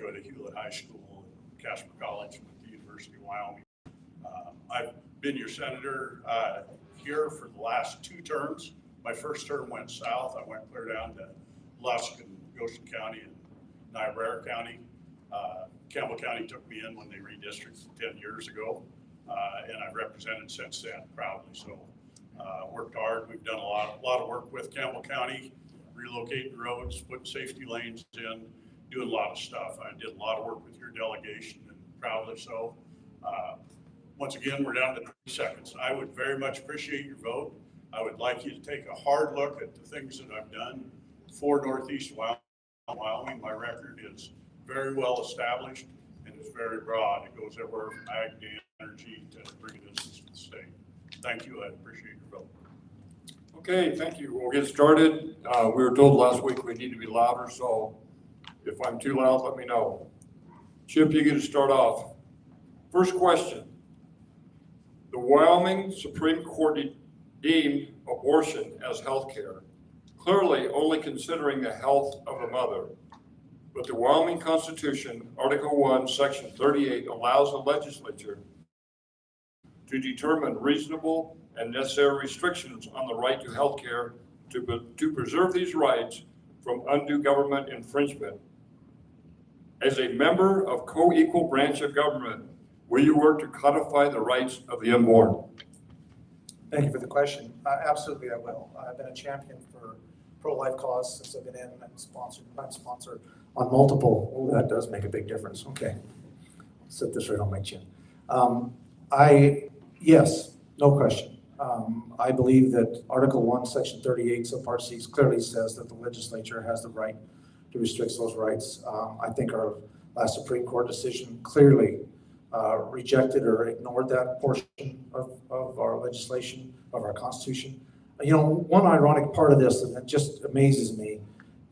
graduate of Hewlett High School and Casper College with the University of Wyoming. I've been your senator here for the last 2 terms. My first term went south. I went clear down to Lusk and Goshen County and Niobrara County. Campbell County took me in when they redistricted 10 years ago, and I've represented since then proudly. So worked hard. We've done a lot of work with Campbell County, relocating roads, putting safety lanes in, doing a lot of stuff. I did a lot of work with your delegation, and proudly so. Once again, we're down to 3 seconds. I would very much appreciate your vote. I would like you to take a hard look at the things that I've done for Northeast Wyoming. My record is very well established and it's very broad. It goes everywhere from ag to energy to bringing business to the state. Thank you. I appreciate your vote. Okay, thank you. We'll get started. We were told last week we need to be louder, so if I'm too loud, let me know. Chip, you get to start off. First question. The Wyoming Supreme Court deemed abortion as health care, clearly only considering the health of the mother. But the Wyoming Constitution, Article 1, Section 38, allows the legislature to determine reasonable and necessary restrictions on the right to health care to preserve these rights from undue government infringement. As a member of co-equal branch of government, will you work to codify the rights of the unborn? Thank you for the question. Absolutely, I will. I've been a champion for pro-life cause since I've been in and I'm sponsored on multiple. Oh, that does make a big difference. Okay, sit this right on my chin. Yes, no question. I believe that Article 1, Section 38, subpart C clearly says that the legislature has the right to restrict those rights. I think our last Supreme Court decision clearly rejected or ignored that portion of our legislation, of our Constitution. You know, one ironic part of this that just amazes me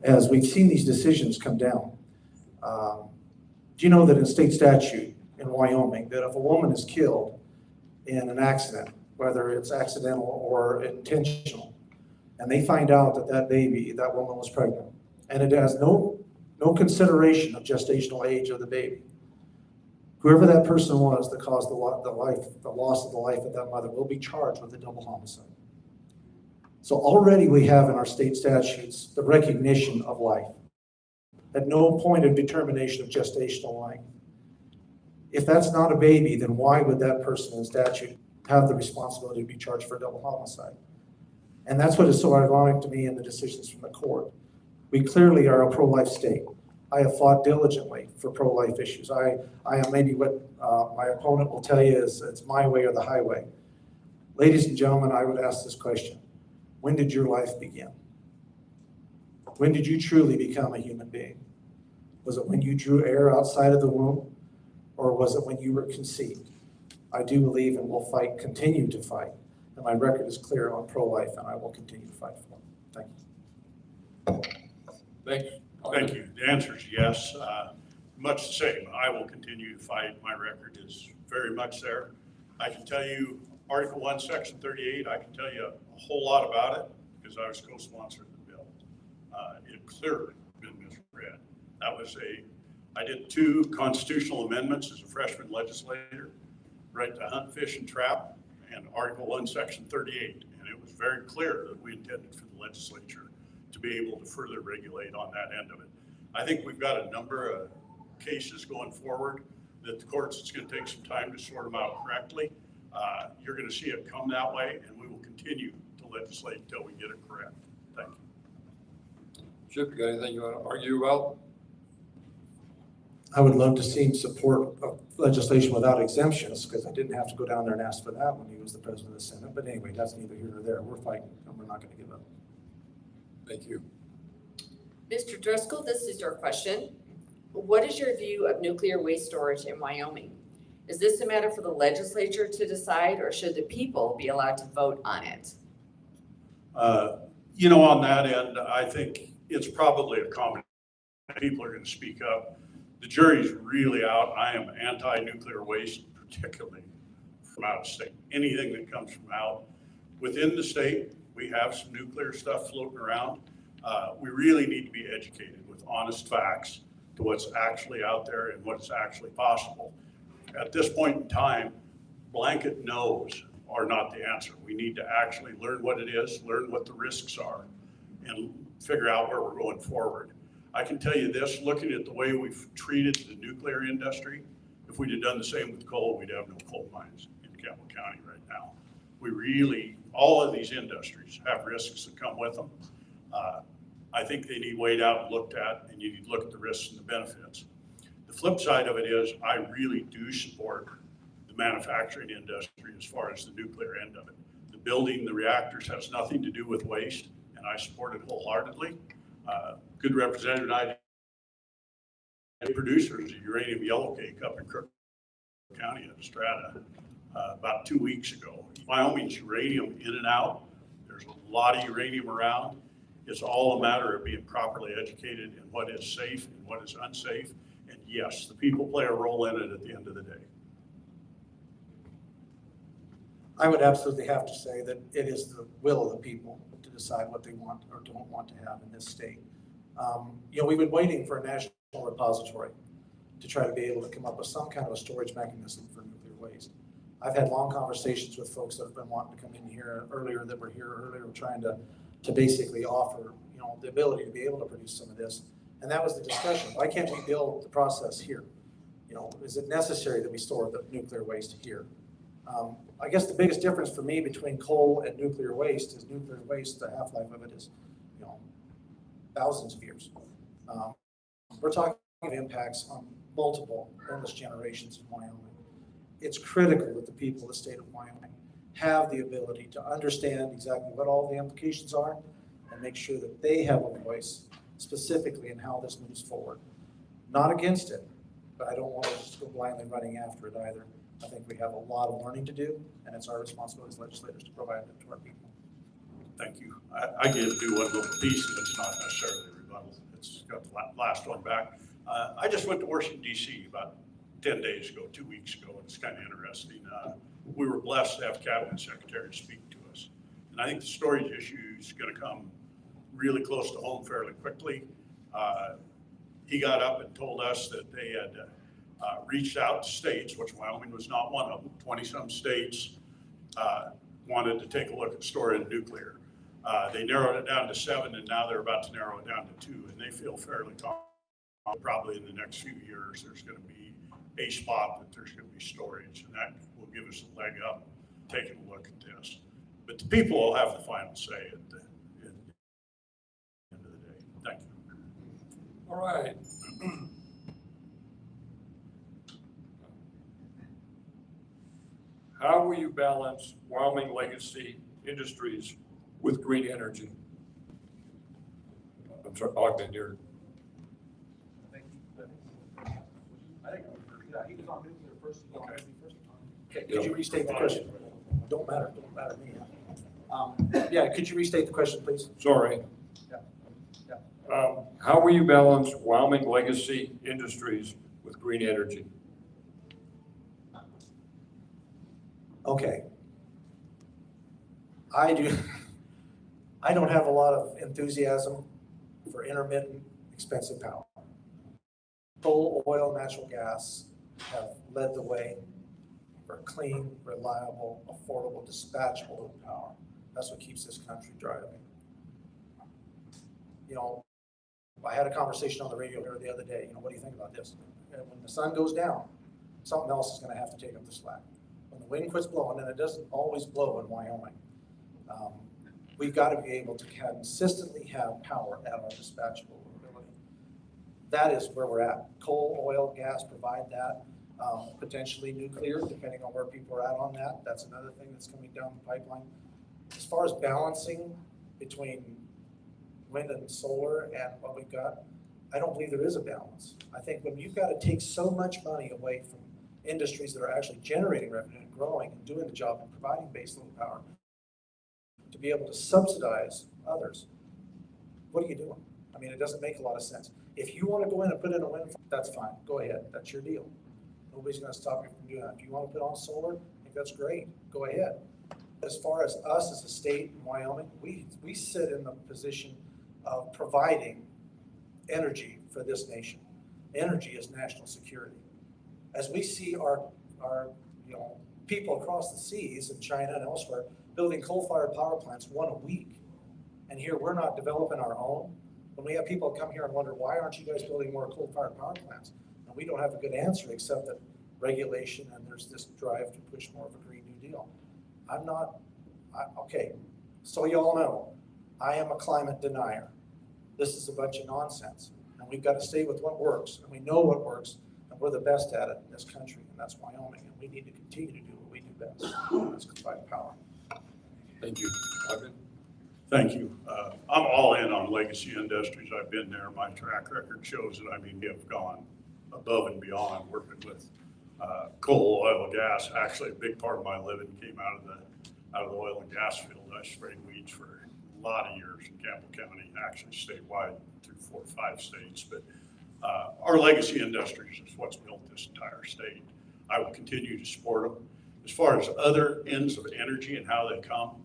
as we've seen these decisions come down. Do you know that in state statute in Wyoming, that if a woman is killed in an accident, whether it's accidental or intentional, and they find out that that woman was pregnant, and it has no consideration of gestational age of the baby, whoever that person was that caused the loss of the life of that mother will be charged with a double homicide. So already we have in our state statutes the recognition of life. At no point of determination of gestational life. If that's not a baby, then why would that person in statute have the responsibility to be charged for a double homicide? And that's what is so ironic to me in the decisions from the court. We clearly are a pro-life state. I have fought diligently for pro-life issues. I am maybe what my opponent will tell you is it's my way or the highway. Ladies and gentlemen, I would ask this question. When did your life begin? When did you truly become a human being? Was it when you drew air outside of the womb, or was it when you were conceived? I do believe and will fight, continue to fight, and my record is clear on pro-life, and I will continue to fight for it. Thank you. Thanks. Thank you. The answer is yes. Much the same. I will continue to fight. My record is very much there. I can tell you Article 1, Section 38, I can tell you a whole lot about it because I was co-sponsor of the bill. It clearly been misread. I did 2 constitutional amendments as a freshman legislator, right to hunt, fish, and trap, and Article 1, Section 38. And it was very clear that we intended for the legislature to be able to further regulate on that end of it. I think we've got a number of cases going forward that the courts, it's going to take some time to sort them out correctly. You're going to see it come that way, and we will continue to legislate until we get it correct. Thank you. Chip, you got anything you want to argue about? I would love to see him support legislation without exemptions, because I didn't have to go down there and ask for that when he was the president of the Senate. But anyway, that's neither here nor there. We're fighting, and we're not going to give up. Thank you. Mr. Driscoll, this is your question. What is your view of nuclear waste storage in Wyoming? Is this a matter for the legislature to decide, or should the people be allowed to vote on it? You know, on that end, I think it's probably a combination. People are going to speak up. The jury's really out. I am anti-nuclear waste, particularly from out of state. Anything that comes from out within the state, we have some nuclear stuff floating around. We really need to be educated with honest facts to what's actually out there and what's actually possible. At this point in time, blanket no's are not the answer. We need to actually learn what it is, learn what the risks are, and figure out where we're going forward. I can tell you this, looking at the way we've treated the nuclear industry, if we'd have done the same with coal, we'd have no coal mines in Campbell County right now. We really, all of these industries have risks that come with them. I think they need weighed out and looked at, and you need to look at the risks and the benefits. The flip side of it is I really do support the manufacturing industry as far as the nuclear end of it. The building the reactors has nothing to do with waste, and I support it wholeheartedly. Good representative and I, producers of uranium yellowcake up in Crook County at Estrada about 2 weeks ago. Wyoming's uranium in and out. There's a lot of uranium around. It's all a matter of being properly educated in what is safe and what is unsafe. And yes, the people play a role in it at the end of the day. I would absolutely have to say that it is the will of the people to decide what they want or don't want to have in this state. We've been waiting for a national repository to try to be able to come up with some kind of a storage mechanism for nuclear waste. I've had long conversations with folks that have been wanting to come in here earlier, that were here earlier, trying to basically offer, the ability to be able to produce some of this. And that was the discussion. Why can't we build the process here? Is it necessary that we store the nuclear waste here? I guess the biggest difference for me between coal and nuclear waste is nuclear waste, the half-life of it is, thousands of years. We're talking impacts on multiple, endless generations in Wyoming. It's critical that the people of the state of Wyoming have the ability to understand exactly what all the implications are and make sure that they have a voice specifically in how this moves forward. Not against it, but I don't want to just go blindly running after it either. I think we have a lot of learning to do, and it's our responsibility as legislators to provide that to our people. Thank you. I get to do one little piece, and it's not necessarily a rebuttal. It's got the last one back. I just went to Washington, D.C. about 10 days ago, 2 weeks ago, and it's kind of interesting. We were blessed to have Cabinet Secretary speak to us. And I think the storage issue is going to come really close to home fairly quickly. He got up and told us that they had reached out to states, which Wyoming was not one of them. 20-some states wanted to take a look at storing nuclear. They narrowed it down to 7, and now they're about to narrow it down to 2, and they feel fairly confident probably in the next few years there's going to be a spot that there's going to be storage, and that will give us a leg up taking a look at this. But the people will have the final say at the end of the day. Thank you. All right. How will you balance Wyoming legacy industries with green energy? I'm sorry, Ogden, you're. He was on nuclear first. Okay. Okay, could you restate the question? Don't matter to me. Could you restate the question, please? Sorry. How will you balance Wyoming legacy industries with green energy? Okay. I don't have a lot of enthusiasm for intermittent, expensive power. Coal, oil, natural gas have led the way for clean, reliable, affordable, dispatchable power. That's what keeps this country driving. I had a conversation on the radio here the other day. What do you think about this? And when the sun goes down, something else is going to have to take up the slack. When the wind quits blowing, and it doesn't always blow in Wyoming, we've got to be able to consistently have power at our dispatchable ability. That is where we're at. Coal, oil, gas provide that. Potentially nuclear, depending on where people are at on that. That's another thing that's coming down the pipeline. As far as balancing between wind and solar and what we've got, I don't believe there is a balance. I think when you've got to take so much money away from industries that are actually generating revenue and growing and doing the job and providing baseload power to be able to subsidize others, what are you doing? I mean, it doesn't make a lot of sense. If you want to go in and put in a wind farm, that's fine. Go ahead. That's your deal. Nobody's going to stop you from doing that. If you want to put on solar, I think that's great. Go ahead. As far as us as a state in Wyoming, we sit in the position of providing energy for this nation. energy is national security. As we see our people across the seas in China and elsewhere building coal-fired power plants one a week, and here we're not developing our own. When we have people come here and wonder, why aren't you guys building more coal-fired power plants? And we don't have a good answer except that regulation, and there's this drive to push more of a Green New Deal. Okay, so you all know, I am a climate denier. This is a bunch of nonsense, and we've got to stay with what works, and we know what works, and we're the best at it in this country, and that's Wyoming, and we need to continue to do what we do best, and that's provide power. Thank you. Ivan? Thank you. I'm all in on Legacy Industries. I've been there. My track record shows that, we have gone above and beyond working with coal, oil, gas. Actually, a big part of my living came out of the oil and gas field. I sprayed weeds for a lot of years in Campbell County, actually statewide through 4 or 5 states. But our Legacy Industries is what's built this entire state. I will continue to support them. As far as other ends of energy and how they come,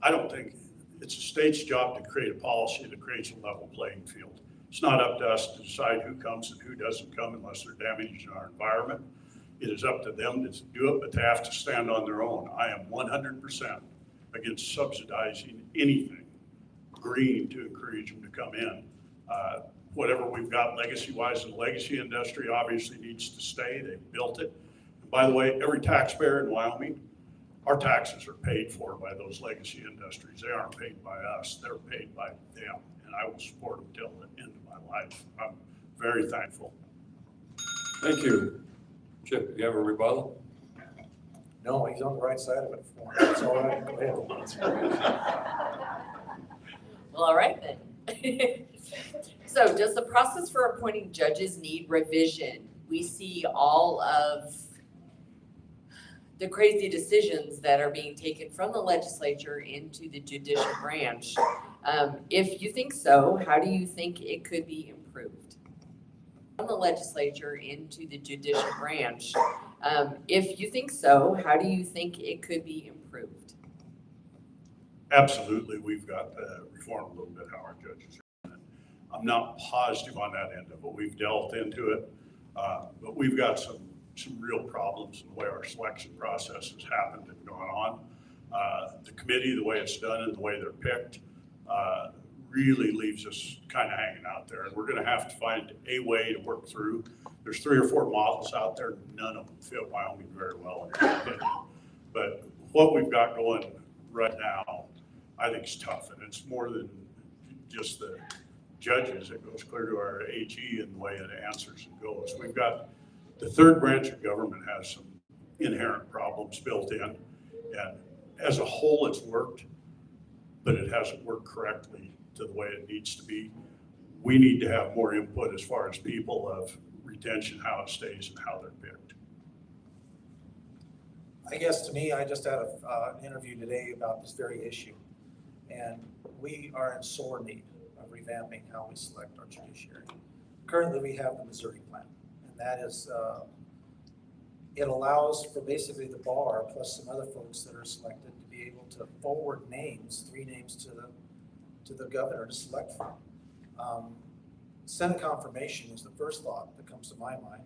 I don't think it's the state's job to create a policy that creates a level playing field. It's not up to us to decide who comes and who doesn't come unless they're damaging our environment. It is up to them to do it, but they have to stand on their own. I am 100% against subsidizing anything green to encourage them to come in. Whatever we've got legacy-wise in the legacy industry obviously needs to stay. They've built it. And by the way, every taxpayer in Wyoming, our taxes are paid for by those legacy industries. They aren't paid by us. They're paid by them. And I will support them till the end of my life. I'm very thankful. Thank you. Chip, you have a rebuttal? No, he's on the right side of it for me. It's all right, go ahead. Well, all right then. So does the process for appointing judges need revision? We see all of the crazy decisions that are being taken from the legislature into the judicial branch. If you think so, how do you think it could be improved? From the legislature into the judicial branch. If you think so, how do you think it could be improved? Absolutely, we've got to reform a little bit how our judges are. I'm not positive on that end of it. We've delved into it, but we've got some real problems in the way our selection process has happened and gone on. The committee, the way it's done and the way they're picked, really leaves us kind of hanging out there. And we're going to have to find a way to work through. There's 3 or 4 models out there. None of them fit Wyoming very well, in my opinion. But what we've got going right now, I think is tough. And it's more than just the judges. It goes clear to our AG and the way it answers and goes. We've got the third branch of government has some inherent problems built in. And as a whole, it's worked, but it hasn't worked correctly to the way it needs to be. We need to have more input as far as people of retention, how it stays and how they're picked. I guess to me, I just had an interview today about this very issue. And we are in sore need of revamping how we select our judiciary. Currently, we have the Missouri plan. And that is, it allows for basically the bar plus some other folks that are selected to be able to forward names, 3 names to the governor to select from. Senate confirmation is the first thought that comes to my mind.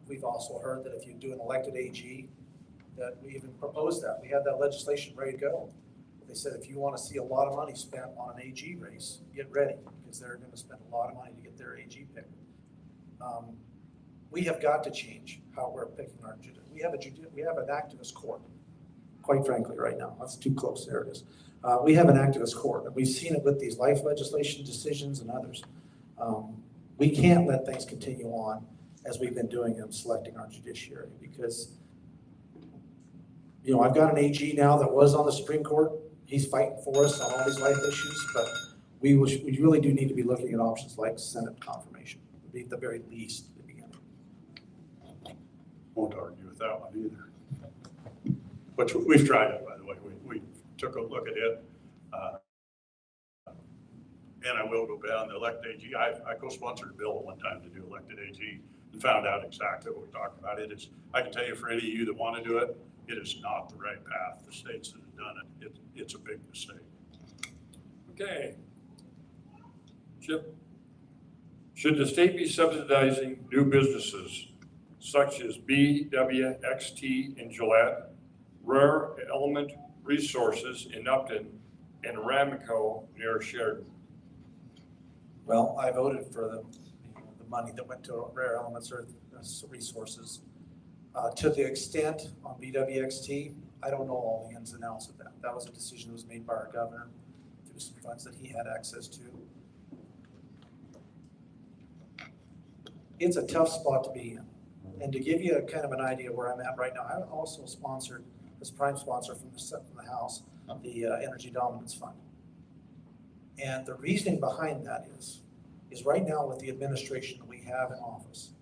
We've also heard that if you do an elected AG, that we even proposed that. We had that legislation ready to go. They said, if you want to see a lot of money spent on an AG race, get ready, because they're going to spend a lot of money to get their AG picked. We have got to change how we're picking our judiciary. We have an activist court, quite frankly, right now. That's too close. There it is. We have an activist court, and we've seen it with these life legislation decisions and others. We can't let things continue on as we've been doing in selecting our judiciary, because I've got an AG now that was on the Supreme Court. He's fighting for us on all these life issues, but we really do need to be looking at options like Senate confirmation, would be at the very least at the beginning. Won't argue with that one either. But we've tried it, by the way. We took a look at it. And I will go down the elected AG. I co-sponsored a bill at one time to do elected AG and found out exactly what we're talking about. I can tell you for any of you that want to do it, it is not the right path. The states that have done it, it's a big mistake. Okay. Chip, Should the state be subsidizing new businesses such as BWXT in Gillette, Rare Element Resources in Upton, and Ramaco near Sheridan? Well, I voted for the money that went to Rare Elements or Resources. To the extent on BWXT, I don't know all the ins and outs of that. That was a decision that was made by our governor through some funds that he had access to. It's a tough spot to be in. And to give you a kind of an idea where I'm at right now, I also sponsored, as prime sponsor from the House, the Energy Dominance Fund. And the reasoning behind that is right now with the administration that we have in office,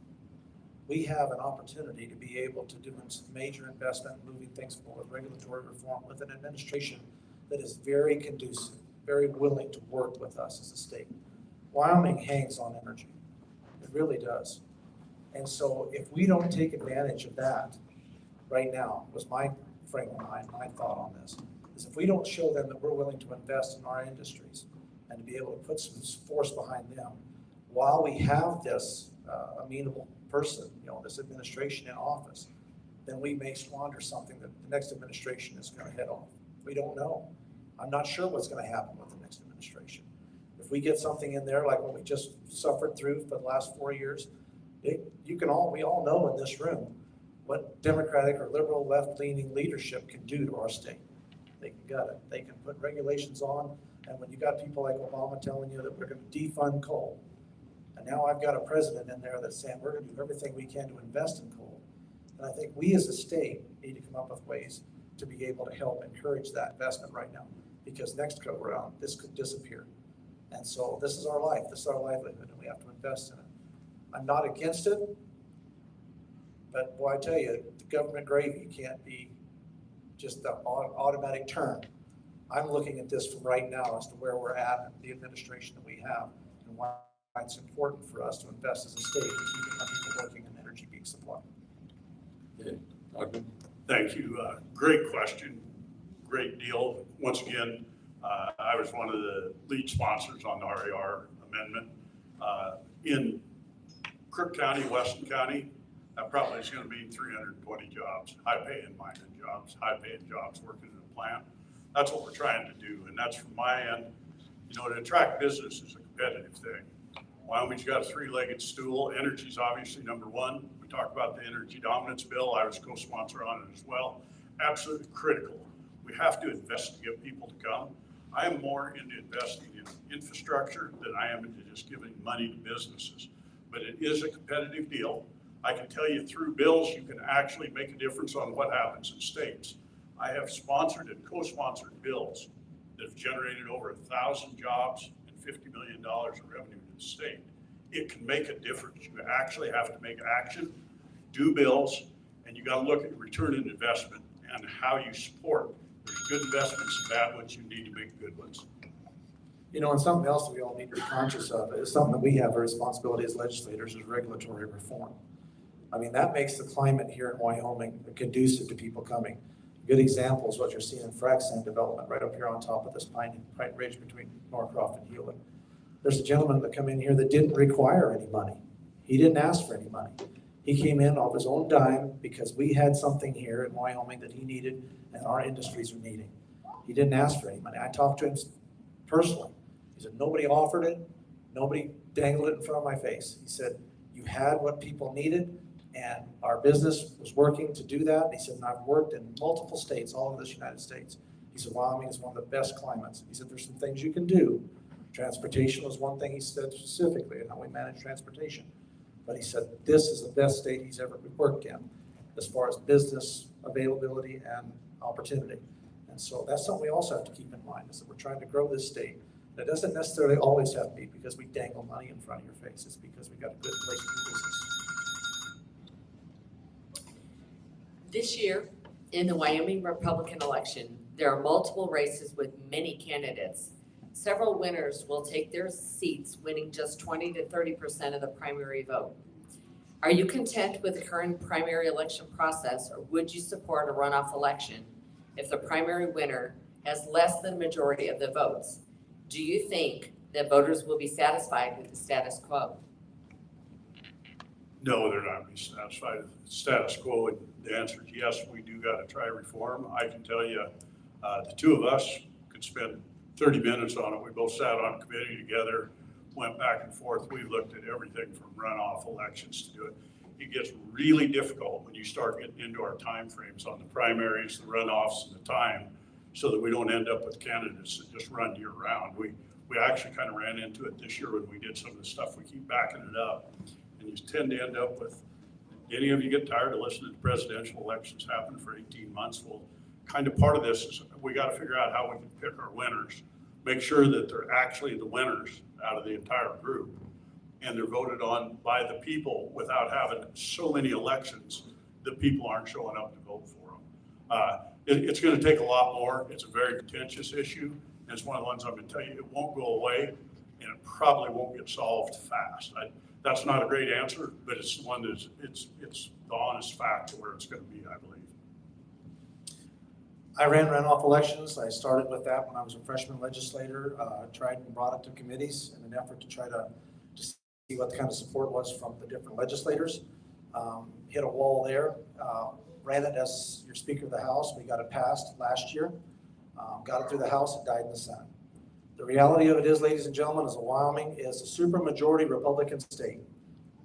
we have an opportunity to be able to do some major investment, moving things forward, regulatory reform with an administration that is very conducive, very willing to work with us as a state. Wyoming hangs on energy. It really does. And so if we don't take advantage of that right now, was my frame of mind, my thought on this, is if we don't show them that we're willing to invest in our industries and to be able to put some force behind them, while we have this amenable person, this administration in office, then we may squander something that the next administration is going to head off. We don't know. I'm not sure what's going to happen with the next administration. If we get something in there like what we just suffered through for the last 4 years, we all know in this room what Democratic or liberal left-leaning leadership can do to our state. They can gut it. They can put regulations on, and when you got people like Obama telling you that we're going to defund coal, and now I've got a president in there that's saying we're going to do everything we can to invest in coal. And I think we as a state need to come up with ways to be able to help encourage that investment right now, because next go around, this could disappear. And so this is our life, this is our livelihood, and we have to invest in it. I'm not against it, but boy, I tell you, the government gravy can't be just the automatic turn. I'm looking at this from right now as to where we're at and the administration that we have, and why it's important for us to invest as a state in keeping our people working and energy being supplied. Okay. Ogden? Thank you. Great question. Great deal. Once again, I was one of the lead sponsors on the RER amendment. In Crook County, Weston County, that probably is going to mean 320 jobs, high-paying mining jobs, high-paying jobs working in a plant. That's what we're trying to do, and that's from my end. To attract business is a competitive thing. Wyoming's got a three-legged stool. Energy is obviously number one. We talked about the Energy Dominance Bill. I was co-sponsor on it as well. Absolutely critical. We have to invest to get people to come. I am more into investing in infrastructure than I am into just giving money to businesses. But it is a competitive deal. I can tell you through bills, you can actually make a difference on what happens in states. I have sponsored and co-sponsored bills that have generated over 1,000 jobs and $50 million of revenue to the state. It can make a difference. You actually have to make action, do bills, and you got to look at return on investment and how you support. There's good investments and bad ones. You need to make good ones. And something else that we all need to be conscious of is something that we have a responsibility as legislators is regulatory reform. I mean, that makes the climate here in Wyoming conducive to people coming. A good example is what you're seeing in frac sand development right up here on top of this Pine Ridge between Norcroft and Hewlett. There's a gentleman that come in here that didn't require any money. He didn't ask for any money. He came in off his own dime because we had something here in Wyoming that he needed and our industries are needing. He didn't ask for any money. I talked to him personally. He said, nobody offered it. Nobody dangled it in front of my face. He said, you had what people needed and our business was working to do that. And he said, and I've worked in multiple states, all over this United States. He said, Wyoming is one of the best climates. He said, there's some things you can do. Transportation was one thing he said specifically and how we manage transportation. But he said, this is the best state he's ever worked in as far as business availability and opportunity. And so that's something we also have to keep in mind is that we're trying to grow this state. That doesn't necessarily always have to be because we dangle money in front of your face. It's because we got a good place to do business. This year, in the Wyoming Republican election, there are multiple races with many candidates. Several winners will take their seats, winning just 20 to 30% of the primary vote. Are you content with the current primary election process, or would you support a runoff election if the primary winner has less than majority of the votes? Do you think that voters will be satisfied with the status quo? No, they're not gonna be satisfied with the status quo, and the answer is yes, we do gotta try reform. I can tell you, the two of us could spend 30 minutes on it. We both sat on a committee together, went back and forth. We looked at everything from runoff elections to do it. It gets really difficult when you start getting into our timeframes on the primaries, the runoffs, and the time, so that we don't end up with candidates that just run year round. We actually kind of ran into it this year when we did some of the stuff. We keep backing it up, and you tend to end up with, any of you get tired of listening to presidential elections happen for 18 months? Well, kind of part of this is we got to figure out how we can pick our winners, make sure that they're actually the winners out of the entire group, and they're voted on by the people without having so many elections that people aren't showing up to vote for them. It's going to take a lot more. It's a very contentious issue. And it's one of the ones I'm going to tell you, it won't go away, and it probably won't get solved fast. That's not a great answer, but it's one that's, it's the honest fact of where it's going to be, I believe. I ran runoff elections. I started with that when I was a freshman legislator. Tried and brought it to committees in an effort to try to see what the kind of support was from the different legislators. Hit a wall there. Ran it as your Speaker of the House. We got it passed last year. Got it through the House. It died in the Senate. The reality of it is, ladies and gentlemen, is that Wyoming is a supermajority Republican state.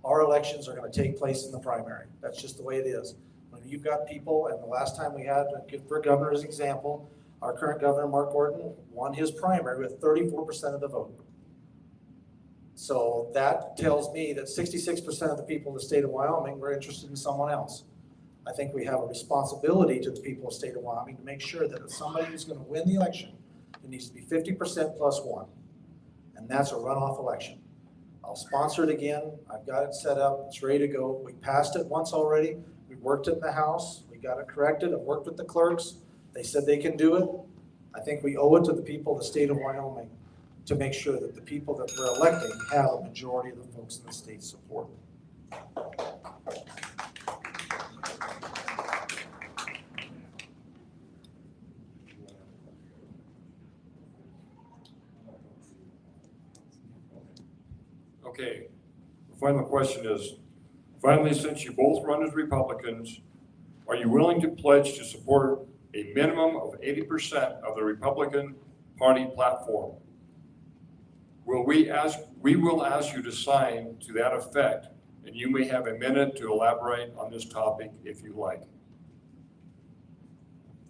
Our elections are going to take place in the primary. That's just the way it is. When you've got people, and the last time we had, for governor as example, our current governor, Mark Gordon, won his primary with 34% of the vote. So that tells me that 66% of the people in the state of Wyoming were interested in someone else. I think we have a responsibility to the people of the state of Wyoming to make sure that if somebody who's going to win the election, it needs to be 50% plus one. And that's a runoff election. I'll sponsor it again. I've got it set up. It's ready to go. We passed it once already. We worked it in the House. We got it corrected. I've worked with the clerks. They said they can do it. I think we owe it to the people of the state of Wyoming to make sure that the people that we're electing have a majority of the folks in the state support. Okay, the final question is, finally, since you both run as Republicans, are you willing to pledge to support a minimum of 80% of the Republican Party platform? We will ask you to sign to that effect, and you may have a minute to elaborate on this topic if you like.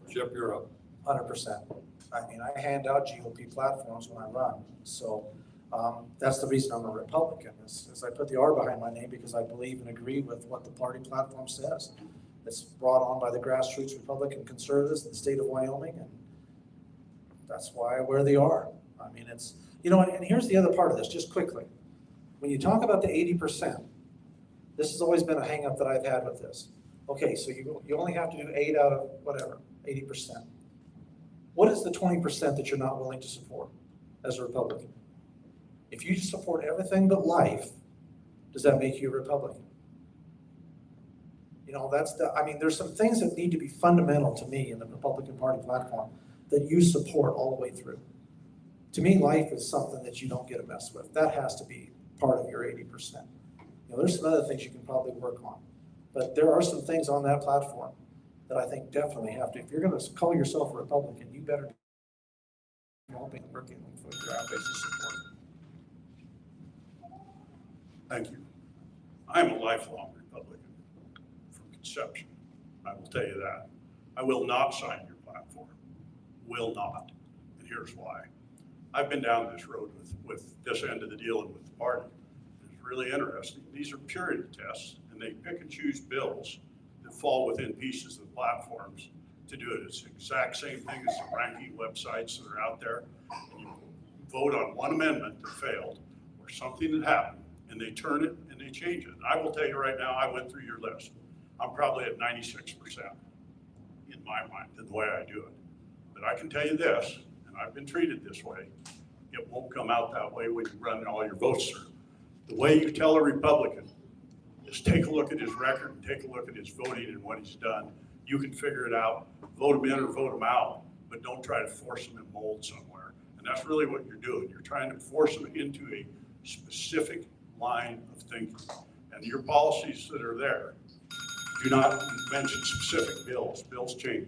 Chip, you're up. 100%. I mean, I hand out GOP platforms when I run. So that's the reason I'm a Republican, is I put the R behind my name because I believe and agree with what the party platform says. It's brought on by the grassroots Republican conservatives in the state of Wyoming, and that's why I wear the R. I mean, it's, you know, and here's the other part of this, just quickly. When you talk about the 80%, this has always been a hang up that I've had with this. Okay, so you only have to do 8 out of whatever, 80%. What is the 20% that you're not willing to support as a Republican? If you support everything but life, does that make you a Republican? You know, I mean, there's some things that need to be fundamental to me in the Republican Party platform that you support all the way through. To me, life is something that you don't get to mess with. That has to be part of your 80%. You know, there's some other things you can probably work on, but there are some things on that platform that I think definitely have to, if you're going to call yourself a Republican, you better be helping working for your basic support. Thank you. I'm a lifelong Republican from conception. I will tell you that. I will not sign your platform. Will not. And here's why. I've been down this road with this end of the deal and with the party. It's really interesting. These are purity tests, and they pick and choose bills that fall within pieces of the platforms to do it. It's the exact same thing as the ranking websites that are out there. And you vote on one amendment that failed or something that happened, and they turn it and they change it. And I will tell you right now, I went through your list. I'm probably at 96% in my mind in the way I do it. But I can tell you this, and I've been treated this way, it won't come out that way when you run all your votes through. The way you tell a Republican is take a look at his record and take a look at his voting and what he's done. You can figure it out, vote him in or vote him out, but don't try to force him in mold somewhere. And that's really what you're doing. You're trying to force him into a specific line of thinking. and your policies that are there do not mention specific bills. Bills change.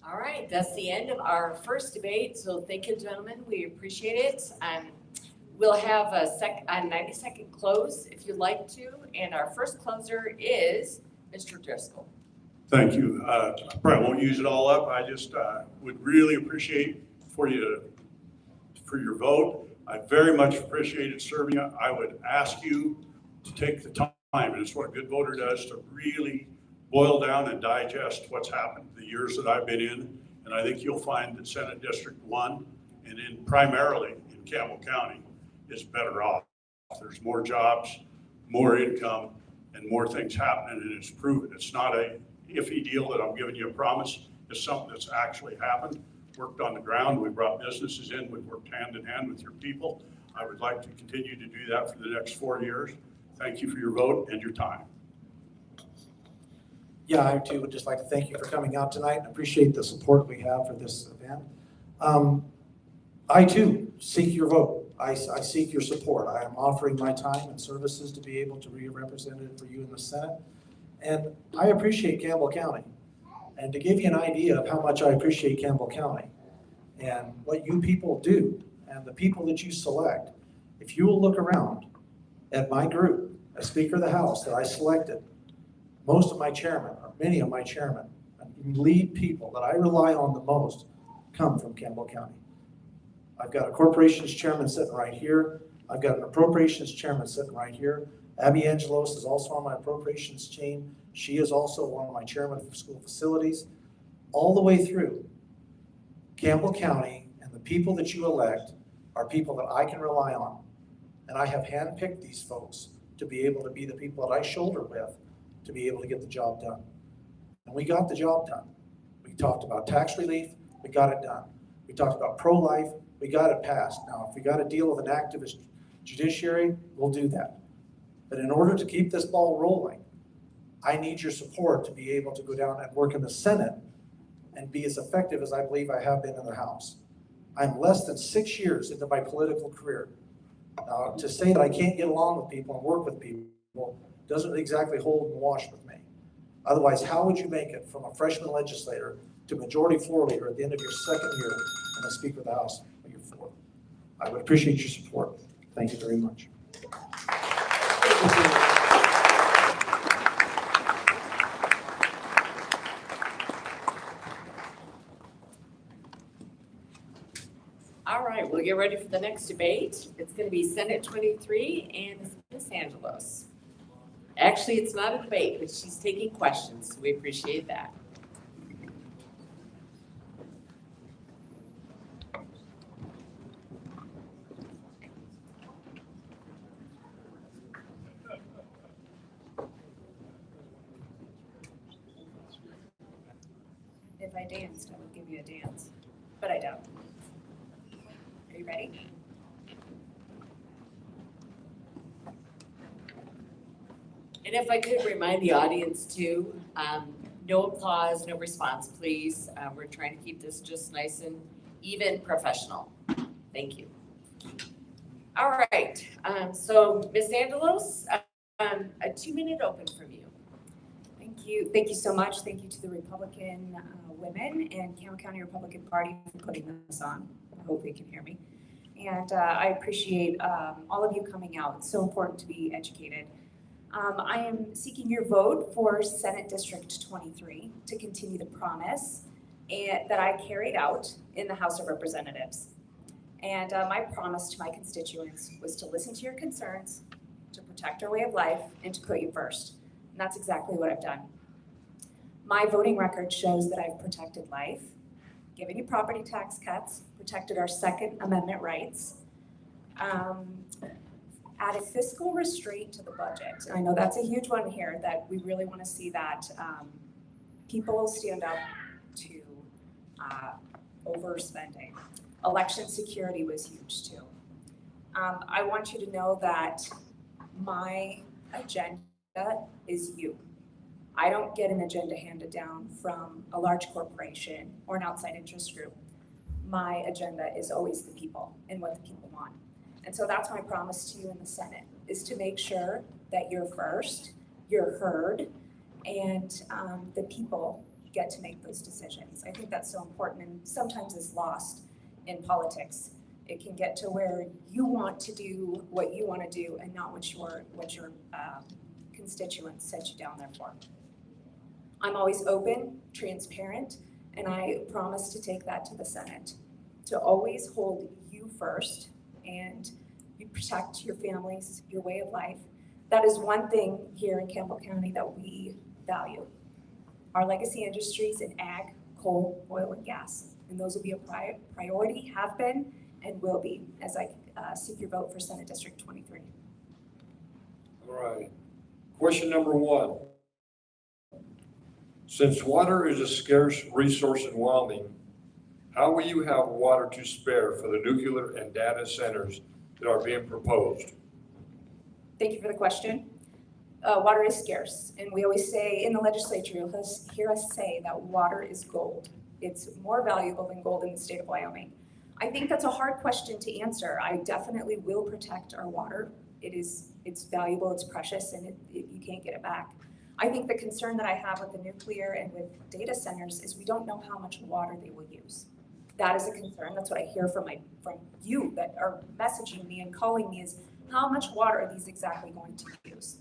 All right, that's the end of our first debate, so thank you, gentlemen, we appreciate it. We'll have a 90-second close if you'd like to, and our first closer is Mr. Driscoll. Thank you. I probably won't use it all up. I just would really appreciate for your vote. I very much appreciated serving you. I would ask you to take the time, and it's what a good voter does, to really boil down and digest what's happened the years that I've been in. And I think you'll find that Senate District 1 and primarily in Campbell County is better off. There's more jobs, more income, and more things happening, and it's proven. It's not a iffy deal that I'm giving you a promise. It's something that's actually happened, worked on the ground. We brought businesses in. We've worked hand in hand with your people. I would like to continue to do that for the next 4 years. Thank you for your vote and your time. Yeah, I too would just like to thank you for coming out tonight and appreciate the support we have for this event. I too seek your vote. I seek your support. I am offering my time and services to be able to be a representative for you in the Senate. And I appreciate Campbell County. And to give you an idea of how much I appreciate Campbell County and what you people do and the people that you select, if you will look around at my group, as Speaker of the House that I selected, most of my chairmen, or many of my chairmen, lead people that I rely on the most come from Campbell County. I've got a corporations chairman sitting right here. I've got an appropriations chairman sitting right here. Abby Angelos is also on my appropriations team. She is also one of my chairmen for school facilities. All the way through, Campbell County and the people that you elect are people that I can rely on. And I have handpicked these folks to be able to be the people that I shoulder with to be able to get the job done. And we got the job done. We talked about tax relief, we got it done. We talked about pro-life, we got it passed. Now, if we got to deal with an activist judiciary, we'll do that. But in order to keep this ball rolling, I need your support to be able to go down and work in the Senate and be as effective as I believe I have been in the House. I'm less than 6 years into my political career. Now, to say that I can't get along with people and work with people doesn't exactly hold and wash with me. Otherwise, how would you make it from a freshman legislator to majority floor leader at the end of your second year and a Speaker of the House when you're fourth? I would appreciate your support. Thank you very much. All right, we'll get ready for the next debate. It's going to be Senate 23 and Ms. Angelos. Actually, it's not a debate, but she's taking questions, so we appreciate that. If I danced, I would give you a dance, but I don't. Are you ready? And if I could remind the audience too, no applause, no response, please. We're trying to keep this just nice and even professional. Thank you. All right, so Ms. Angelos, a 2-minute open from you. Thank you. Thank you so much. Thank you to the Republican women and Campbell County Republican Party for putting this on. I hope they can hear me. And I appreciate all of you coming out. It's so important to be educated. I am seeking your vote for Senate District 23 to continue the promise that I carried out in the House of Representatives. And my promise to my constituents was to listen to your concerns, to protect our way of life, and to put you first. And that's exactly what I've done. My voting record shows that I've protected life, given you property tax cuts, protected our Second Amendment rights, added fiscal restraint to the budget. And I know that's a huge one here that we really want to see that People stand up to overspending. Election security was huge too. I want you to know that my agenda is you. I don't get an agenda handed down from a large corporation or an outside interest group. My agenda is always the people and what the people want. And so that's my promise to you in the Senate, is to make sure that you're first, you're heard, and the people get to make those decisions. I think that's so important, and sometimes it's lost in politics. It can get to where you want to do what you want to do and not what your constituents set you down there for. I'm always open, transparent, and I promise to take that to the Senate, to always hold you first and you protect your families, your way of life. That is one thing here in Campbell County that we value. Our legacy industries in ag, coal, oil, and gas. And those will be a priority, have been, and will be, as I seek your vote for Senate District 23. All right. Question number 1. Since water is a scarce resource in Wyoming, how will you have water to spare for the nuclear and data centers that are being proposed? Thank you for the question. Water is scarce, and we always say in the legislature, you'll hear us say that water is gold. It's more valuable than gold in the state of Wyoming. I think that's a hard question to answer. I definitely will protect our water. It's valuable, it's precious, and you can't get it back. I think the concern that I have with the nuclear and with data centers is we don't know how much water they will use. That is a concern. That's what I hear from you that are messaging me and calling me, is how much water are these exactly going to use?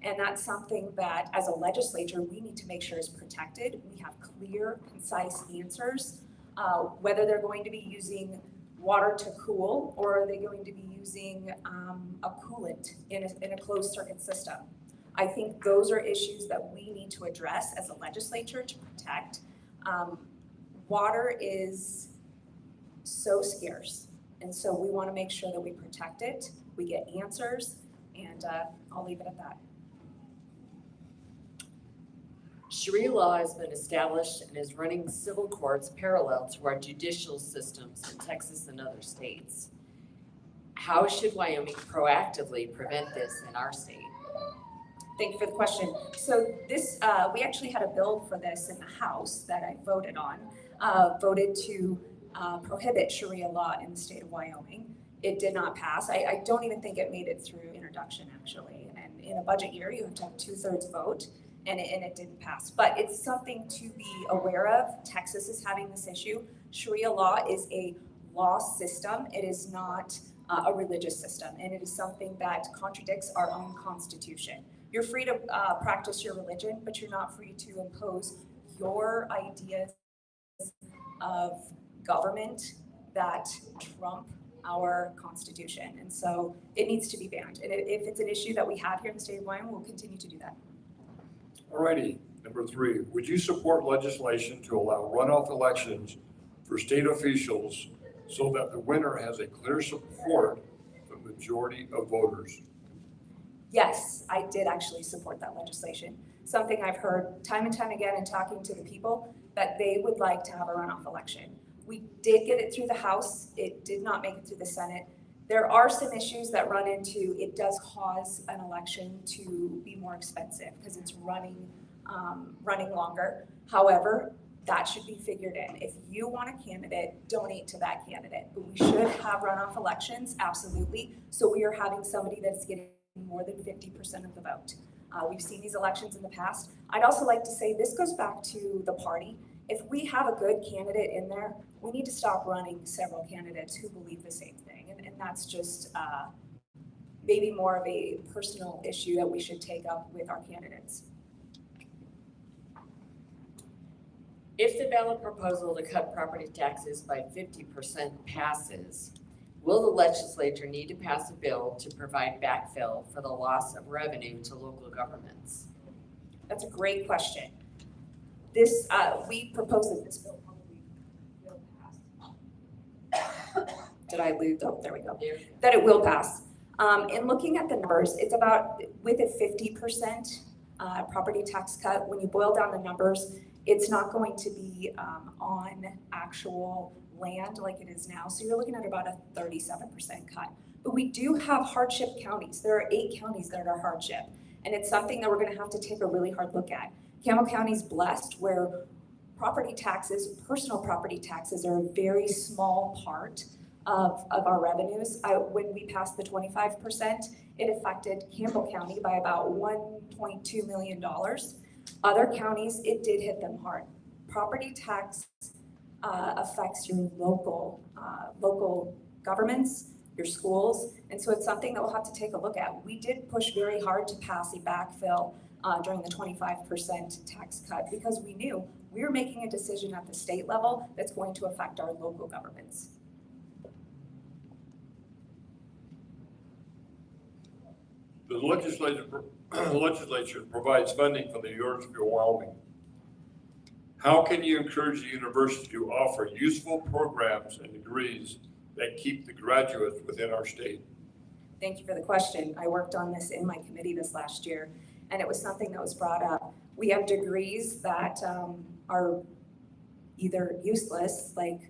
And that's something that as a legislature, we need to make sure is protected. We have clear, concise answers, whether they're going to be using water to cool, or are they going to be using a coolant in a closed circuit system. I think those are issues that we need to address as a legislature to protect. Water is so scarce, and so we want to make sure that we protect it, we get answers, and I'll leave it at that. Sharia law has been established and is running civil courts parallel to our judicial systems in Texas and other states. How should Wyoming proactively prevent this in our state? Thank you for the question. So this, we actually had a bill for this in the House that I voted on, voted to prohibit Sharia law in the state of Wyoming. It did not pass. I don't even think it made it through introduction, actually. And in a budget year, you have to have 2/3 vote, and it didn't pass. But it's something to be aware of. Texas is having this issue. Sharia law is a law system. It is not a religious system, and it is something that contradicts our own Constitution. You're free to practice your religion, but you're not free to impose your ideas of government that trump our Constitution. And so it needs to be banned. And if it's an issue that we have here in the state of Wyoming, we'll continue to do that. All righty. Number 3, would you support legislation to allow runoff elections for state officials so that the winner has a clear support from the majority of voters? Yes, I did actually support that legislation. Something I've heard time and time again in talking to the people, that they would like to have a runoff election. We did get it through the House. It did not make it through the Senate. There are some issues that run into, it does cause an election to be more expensive because it's running longer. However, that should be figured in. If you want a candidate, donate to that candidate. But we should have runoff elections, absolutely. So we are having somebody that's getting more than 50% of the vote. We've seen these elections in the past. I'd also like to say this goes back to the party. If we have a good candidate in there, we need to stop running several candidates who believe the same thing. And that's just maybe more of a personal issue that we should take up with our candidates. If the ballot proposal to cut property taxes by 50% passes, will the legislature need to pass a bill to provide backfill for the loss of revenue to local governments? That's a great question. This, we propose that this bill probably will pass. Did I lose? Oh, there we go. That it will pass. In looking at the numbers, it's about, with a 50% property tax cut, when you boil down the numbers, It's not going to be on actual land like it is now, so you're looking at about a 37% cut. But we do have hardship counties. There are 8 counties that are hardship, and it's something that we're gonna have to take a really hard look at. Campbell County's blessed where property taxes, personal property taxes are a very small part of our revenues. When we passed the 25%, it affected Campbell County by about $1.2 million. Other counties, it did hit them hard. Property tax affects your local governments, your schools, and so it's something that we'll have to take a look at. We did push very hard to pass a backfill during the 25% tax cut because we knew we were making a decision at the state level that's going to affect our local governments. The legislature provides funding for the University of Wyoming. How can you encourage the university to offer useful programs and degrees that keep the graduates within our state? Thank you for the question. I worked on this in my committee this last year, and it was something that was brought up. We have degrees that are either useless, like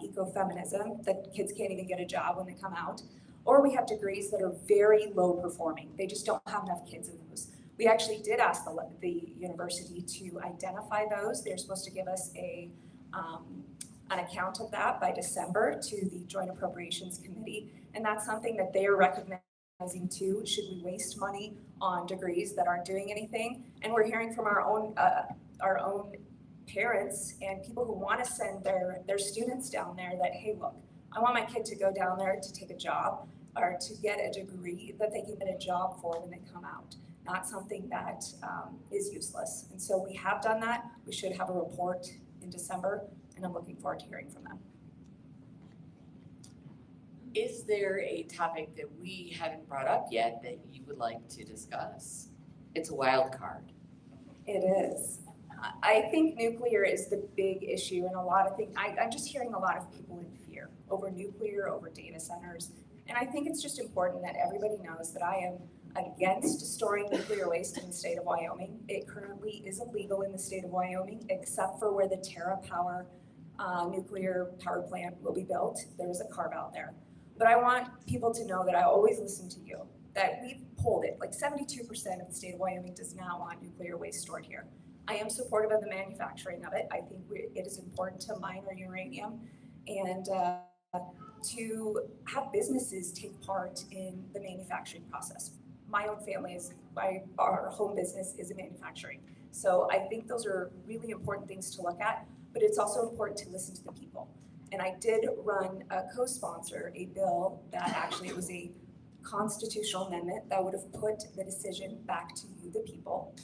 ecofeminism, that kids can't even get a job when they come out, or we have degrees that are very low performing. They just don't have enough kids in those. We actually did ask the university to identify those. They're supposed to give us an account of that by December to the Joint Appropriations Committee, and that's something that they are recognizing too. Should we waste money on degrees that aren't doing anything? And we're hearing from our own parents and people who want to send their students down there that, hey, look, I want my kid to go down there to take a job or to get a degree that they can get a job for when they come out, not something that is useless. And so we have done that. We should have a report in December, and I'm looking forward to hearing from them. Is there a topic that we haven't brought up yet that you would like to discuss? It's a wild card. It is. I think nuclear is the big issue, and a lot of things, I'm just hearing a lot of people in fear over nuclear, over data centers. And I think it's just important that everybody knows that I am against storing nuclear waste in the state of Wyoming. It currently is illegal in the state of Wyoming, except for where the TerraPower nuclear power plant will be built. There's a carve out there. But I want people to know that I always listen to you, that we've pulled it. Like 72% of the state of Wyoming does not want nuclear waste stored here. I am supportive of the manufacturing of it. I think it is important to mine our uranium and to have businesses take part in the manufacturing process. My own family our home business is in manufacturing. So I think those are really important things to look at, but it's also important to listen to the people. And I did co-sponsor a bill that actually was a constitutional amendment that would have put the decision back to you, the people,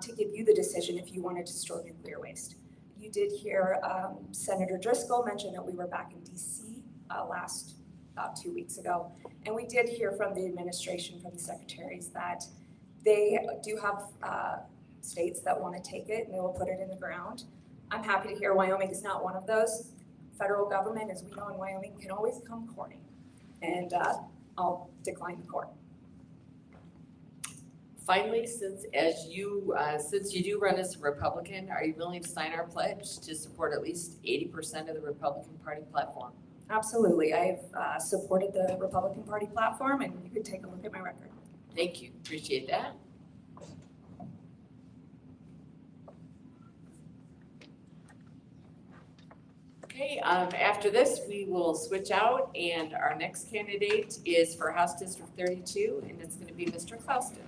to give you the decision if you wanted to store nuclear waste. You did hear Senator Driscoll mention that we were back in DC about 2 weeks ago. And we did hear from the administration, from the secretaries, that they do have states that want to take it and they will put it in the ground. I'm happy to hear Wyoming is not one of those. Federal government, as we know in Wyoming, can always come courting, and I'll decline the court. Finally, since you do run as a Republican, are you willing to sign our pledge to support at least 80% of the Republican Party platform? Absolutely. I've supported the Republican Party platform, and you could take a look at my record. Thank you. Appreciate that. Okay, after this, we will switch out, and our next candidate is for House District 32, and it's going to be Mr. Clouston.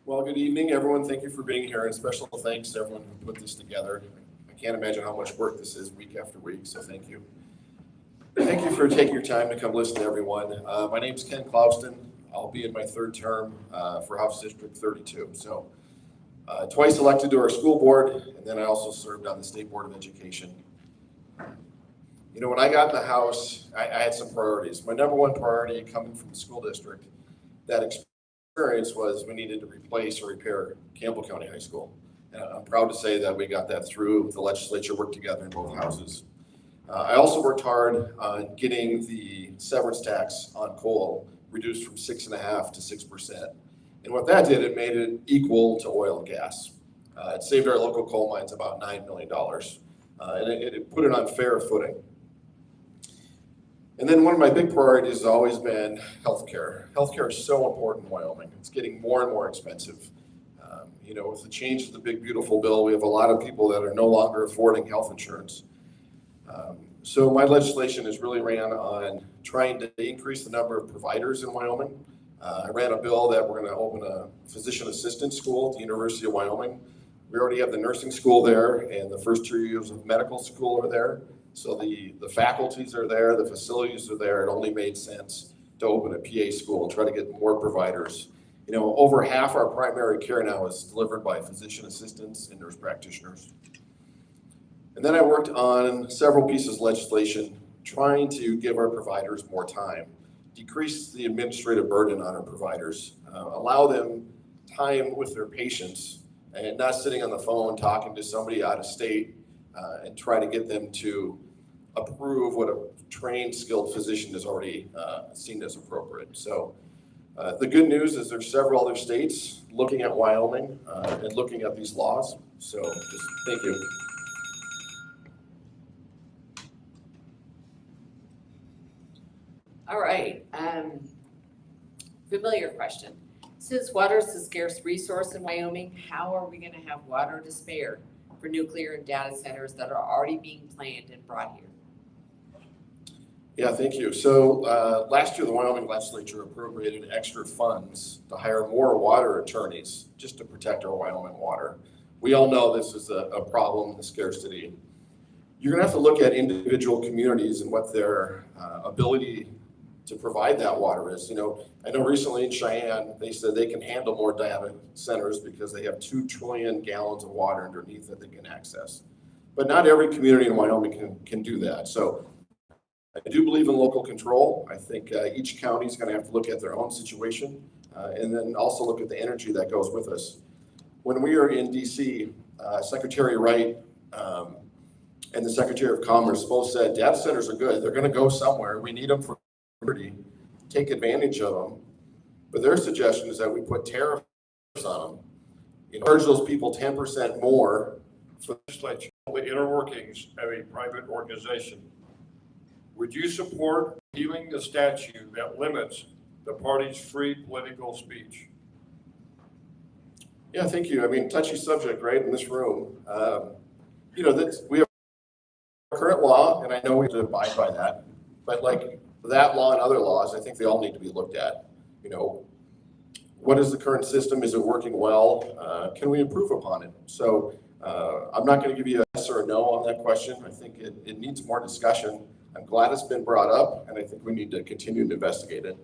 Well, good evening, everyone. Thank you for being here, and special thanks to everyone who put this together. I can't imagine how much work this is week after week, so thank you. Thank you for taking your time to come listen to everyone. My name is Ken Clouston. I'll be in my third term for House District 32. So twice elected to our school board, and then I also served on the State Board of Education. You know, when I got in the House, I had some priorities. My number one priority coming from the school district, that experience was we needed to replace or repair Campbell County High School. And I'm proud to say that we got that through. The legislature worked together in both houses. I also worked hard on getting the severance tax on coal reduced from 6.5% to 6%. And what that did, it made it equal to oil and gas. It saved our local coal mines about $9 million. And it put it on fair footing. And then one of my big priorities has always been healthcare. Healthcare is so important in Wyoming. It's getting more and more expensive. You know, with the change of the big beautiful bill, we have a lot of people that are no longer affording health insurance. So my legislation is really ran on trying to increase the number of providers in Wyoming. I ran a bill that we're going to open a physician assistant school at the University of Wyoming. We already have the nursing school there, and the first 2 years of medical school are there. So the faculties are there, the facilities are there. It only made sense to open a PA school and try to get more providers. You know, over half our primary care now is delivered by physician assistants and nurse practitioners. And then I worked on several pieces of legislation trying to give our providers more time, decrease the administrative burden on our providers, allow them time with their patients and not sitting on the phone talking to somebody out of state and try to get them to approve what a trained, skilled physician has already seen as appropriate. So the good news is there's several other states looking at Wyoming and looking at these laws. So just thank you. All right, familiar question. Since water is a scarce resource in Wyoming, how are we gonna have water to spare for nuclear and data centers that are already being planned and brought here? Yeah, thank you. So last year, the Wyoming legislature appropriated extra funds to hire more water attorneys just to protect our Wyoming water. We all know this is a problem, the scarcity. You're gonna have to look at individual communities and what their ability to provide that water is. You know, I know recently in Cheyenne, they said they can handle more data centers because they have 2 trillion gallons of water underneath that they can access. But not every community in Wyoming can do that. So I do believe in local control. I think each county is going to have to look at their own situation and then also look at the energy that goes with us. When we are in DC, Secretary Wright and the Secretary of Commerce both said data centers are good. They're going to go somewhere. We need them for liberty. Take advantage of them. But their suggestion is that we put tariffs on them. You know, charge those people 10% more For the legislature, the inner workings of a private organization. Would you support repealing the statute that limits the party's free political speech? Yeah, thank you. I mean, touchy subject, right, in this room. You know, we have a current law, and I know we have to abide by that. But like that law and other laws, I think they all need to be looked at. You know, what is the current system? Is it working well? Can we improve upon it? So I'm not going to give you a yes or a no on that question. I think it needs more discussion. I'm glad it's been brought up, and I think we need to continue to investigate it.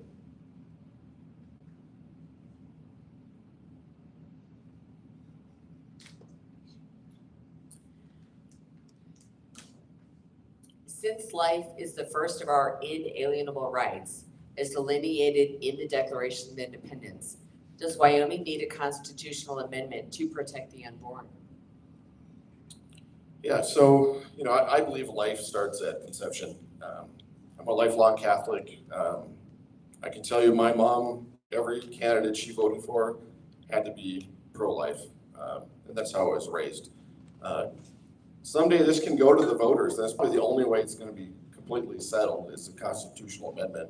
Since life is the first of our inalienable rights, as delineated in the Declaration of Independence, does Wyoming need a constitutional amendment to protect the unborn? Yeah, so, you know, I believe life starts at conception. I'm a lifelong Catholic. I can tell you my mom, every candidate she voted for had to be pro-life. And that's how I was raised. Someday this can go to the voters. That's probably the only way it's going to be completely settled is a constitutional amendment.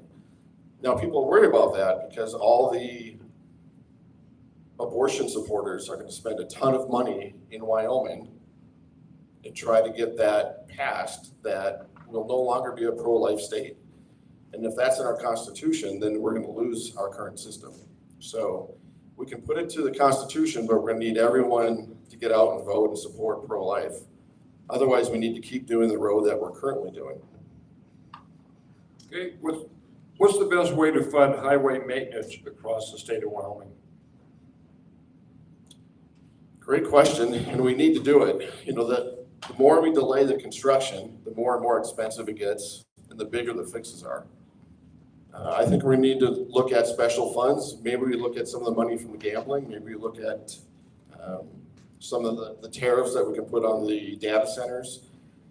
Now, people worry about that because all the abortion supporters are going to spend a ton of money in Wyoming and try to get that passed that will no longer be a pro-life state. And if that's in our Constitution, then we're going to lose our current system. So we can put it to the Constitution, but we're going to need everyone to get out and vote and support pro-life. Otherwise, we need to keep doing the road that we're currently doing. Okay, What's the best way to fund highway maintenance across the state of Wyoming? Great question, and we need to do it. You know, the more we delay the construction, the more and more expensive it gets, and the bigger the fixes are. I think we need to look at special funds. Maybe we look at some of the money from the gambling. Maybe we look at some of the tariffs that we can put on the data centers.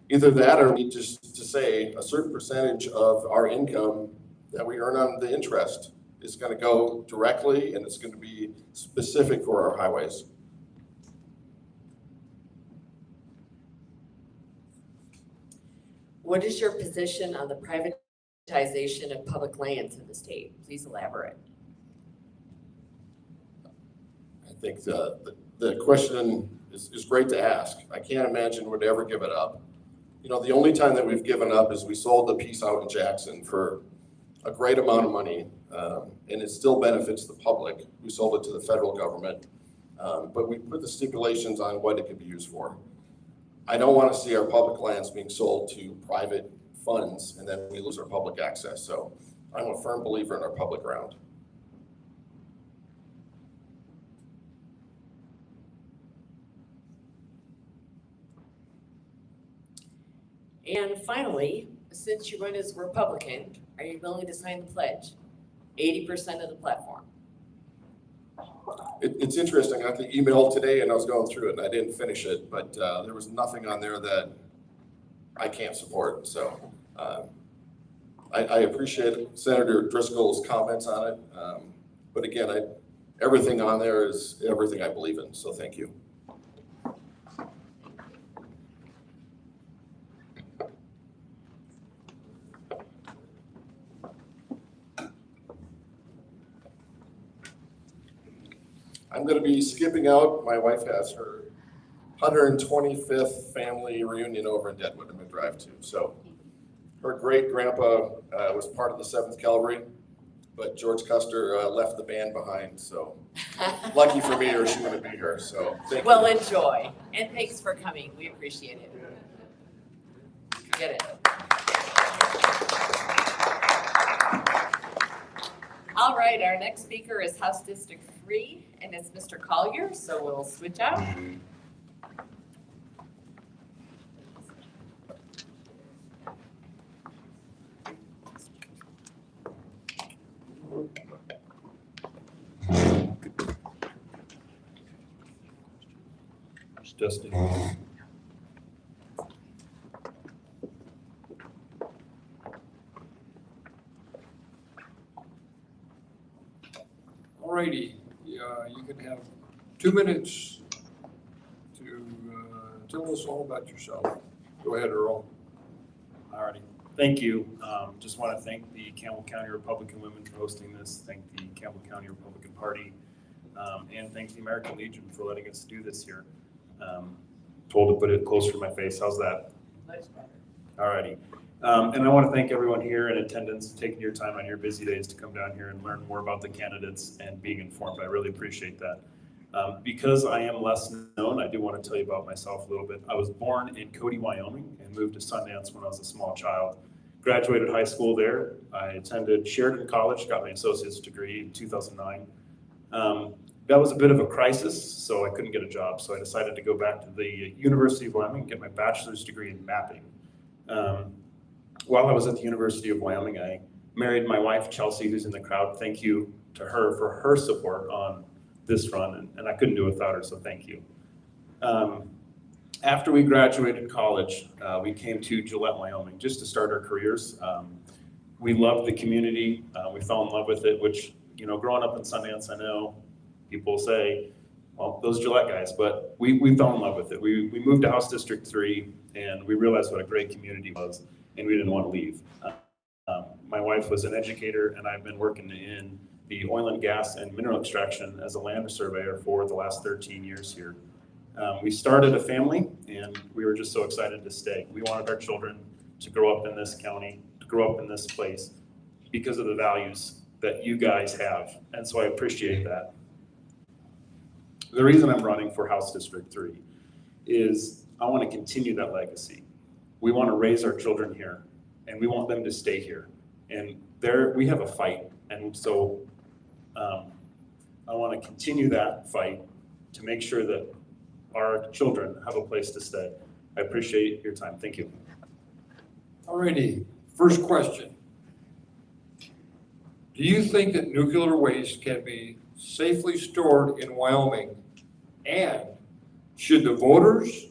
Either that, or we need just to say a certain percentage of our income that we earn on the interest is going to go directly, and it's going to be specific for our highways. What is your position on the privatization of public lands in the state? Please elaborate. I think the question is great to ask. I can't imagine we'd ever give it up. You know, the only time that we've given up is we sold the piece out in Jackson for a great amount of money, and it still benefits the public. We sold it to the federal government, but we put the stipulations on what it could be used for. I don't want to see our public lands being sold to private funds and then we lose our public access. So I'm a firm believer in our public ground. And finally, since you run as a Republican, are you willing to sign the pledge? 80% of the platform. It's interesting. I got the email today and I was going through it and I didn't finish it, but there was nothing on there that I can't support. So I appreciate Senator Driscoll's comments on it. But again, everything on there is everything I believe in. So thank you. I'm going to be skipping out. My wife has her 125th family reunion over in Deadwood I'm going to drive to. So her great grandpa was part of the 7th Cavalry, but George Custer left the band behind. So lucky for me, or she wouldn't be here. So thank you. Well, enjoy. And thanks for coming. We appreciate it. Get it. All right, our next speaker is House District 3, and it's Mr. Collier, so we'll switch out. It's Dusty. Alrighty, you can have 2 minutes to tell us all about yourself. Go ahead, Earl. Alrighty, thank you. Just want to thank the Campbell County Republican Women for hosting this, thank the Campbell County Republican Party, and thank the American Legion for letting us do this here. Told to put it closer to my face, how's that? Much better. Alrighty. And I want to thank everyone here in attendance, taking your time on your busy days to come down here and learn more about the candidates and being informed. I really appreciate that. Because I am less known, I do want to tell you about myself a little bit. I was born in Cody, Wyoming, and moved to Sundance when I was a small child. Graduated high school there. I attended Sheridan College, got my associate's degree in 2009. That was a bit of a crisis, so I couldn't get a job. So I decided to go back to the University of Wyoming and get my bachelor's degree in mapping. While I was at the University of Wyoming, I married my wife, Chelsea, who's in the crowd. Thank you to her for her support on this run, and I couldn't do it without her, so thank you. After we graduated college, we came to Gillette, Wyoming, just to start our careers. We loved the community. We fell in love with it, which, you know, growing up in Sundance, I know people say, well, those Gillette guys, but we fell in love with it. We moved to House District 3, and we realized what a great community was, and we didn't want to leave. My wife was an educator, and I've been working in the oil and gas and mineral extraction as a land surveyor for the last 13 years here. We started a family, and we were just so excited to stay. We wanted our children to grow up in this county, to grow up in this place, because of the values that you guys have, and so I appreciate that. The reason I'm running for House District 3 is I want to continue that legacy. We want to raise our children here, and we want them to stay here. And we have a fight. And so I want to continue that fight to make sure that our children have a place to stay. I appreciate your time. Thank you. All righty, first question. Do you think that nuclear waste can be safely stored in Wyoming? And should the voters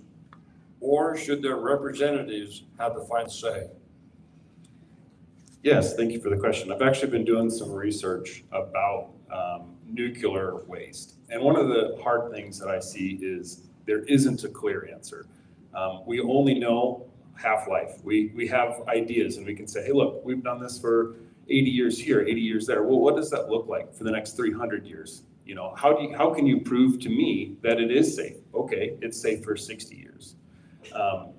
or should their representatives have the final say? Yes, thank you for the question. I've actually been doing some research about nuclear waste. And one of the hard things that I see is there isn't a clear answer. We only know half-life. We have ideas and we can say, hey, look, we've done this for 80 years here, 80 years there. Well, what does that look like for the next 300 years? You know, how can you prove to me that it is safe? Okay, it's safe for 60 years.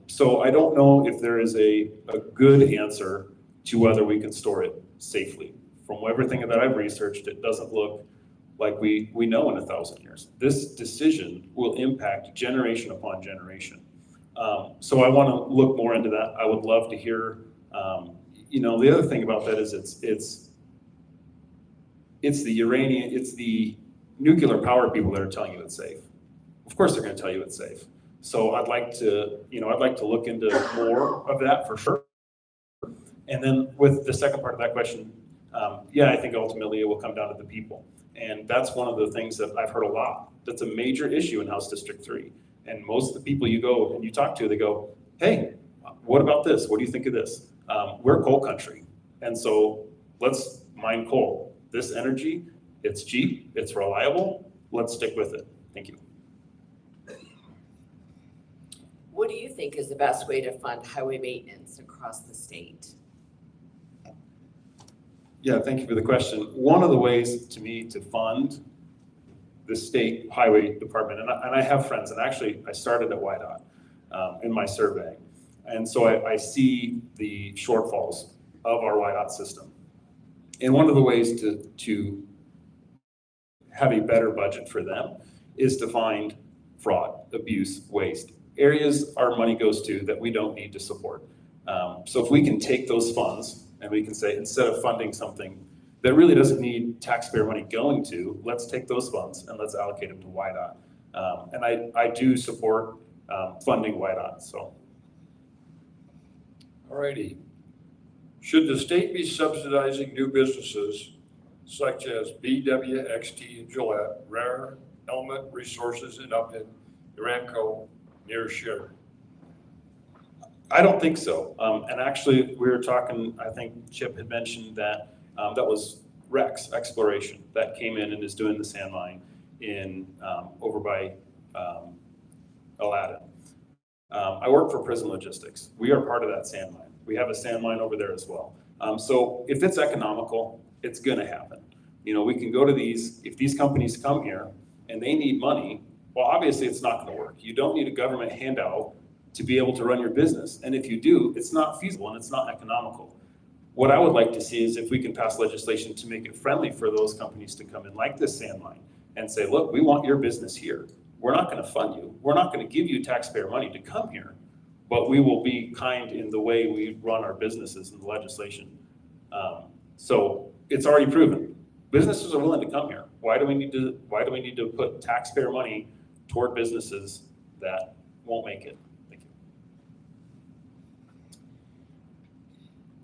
So I don't know if there is a good answer to whether we can store it safely. From everything that I've researched, it doesn't look like we know in 1,000 years. This decision will impact generation upon generation. So I want to look more into that. I would love to hear, you know, the other thing about that is it's the nuclear power people that are telling you it's safe. Of course, they're going to tell you it's safe. So I'd like to look into more of that for sure. And then with the second part of that question, yeah, I think ultimately it will come down to the people. And that's one of the things that I've heard a lot. That's a major issue in House District 3. And most of the people you go and you talk to, they go, hey, what about this? What do you think of this? We're coal country. And so let's mine coal. This energy, it's cheap, it's reliable. Let's stick with it. Thank you. What do you think is the best way to fund highway maintenance across the state? Yeah, thank you for the question. One of the ways to me to fund the state highway department, and I have friends, and actually I started at YDOT in my surveying. And so I see the shortfalls of our YDOT system. And one of the ways to have a better budget for them is to find fraud, abuse, waste, areas our money goes to that we don't need to support. So if we can take those funds and we can say, instead of funding something that really doesn't need taxpayer money going to, let's take those funds and let's allocate them to YDOT. And I do support funding YDOT, so. All righty. Should the state be subsidizing new businesses such as BWXT in Gillette, Rare Element Resources in Upton, Aramco near Sheridan? I don't think so. And actually, we were talking, I think Chip had mentioned that that was Rex Exploration that came in and is doing the sand mine in over by Aladdin. I work for Prison Logistics. We are part of that sand mine. We have a sand mine over there as well. So if it's economical, it's going to happen. You know, we can go to if these companies come here and they need money, well, obviously it's not going to work. You don't need a government handout to be able to run your business. And if you do, it's not feasible and it's not economical. What I would like to see is if we can pass legislation to make it friendly for those companies to come in like this sand mine and say, look, we want your business here. We're not going to fund you. We're not going to give you taxpayer money to come here, but we will be kind in the way we run our businesses in the legislation. So it's already proven. Businesses are willing to come here. Why do we need to put taxpayer money toward businesses that won't make it? Thank you.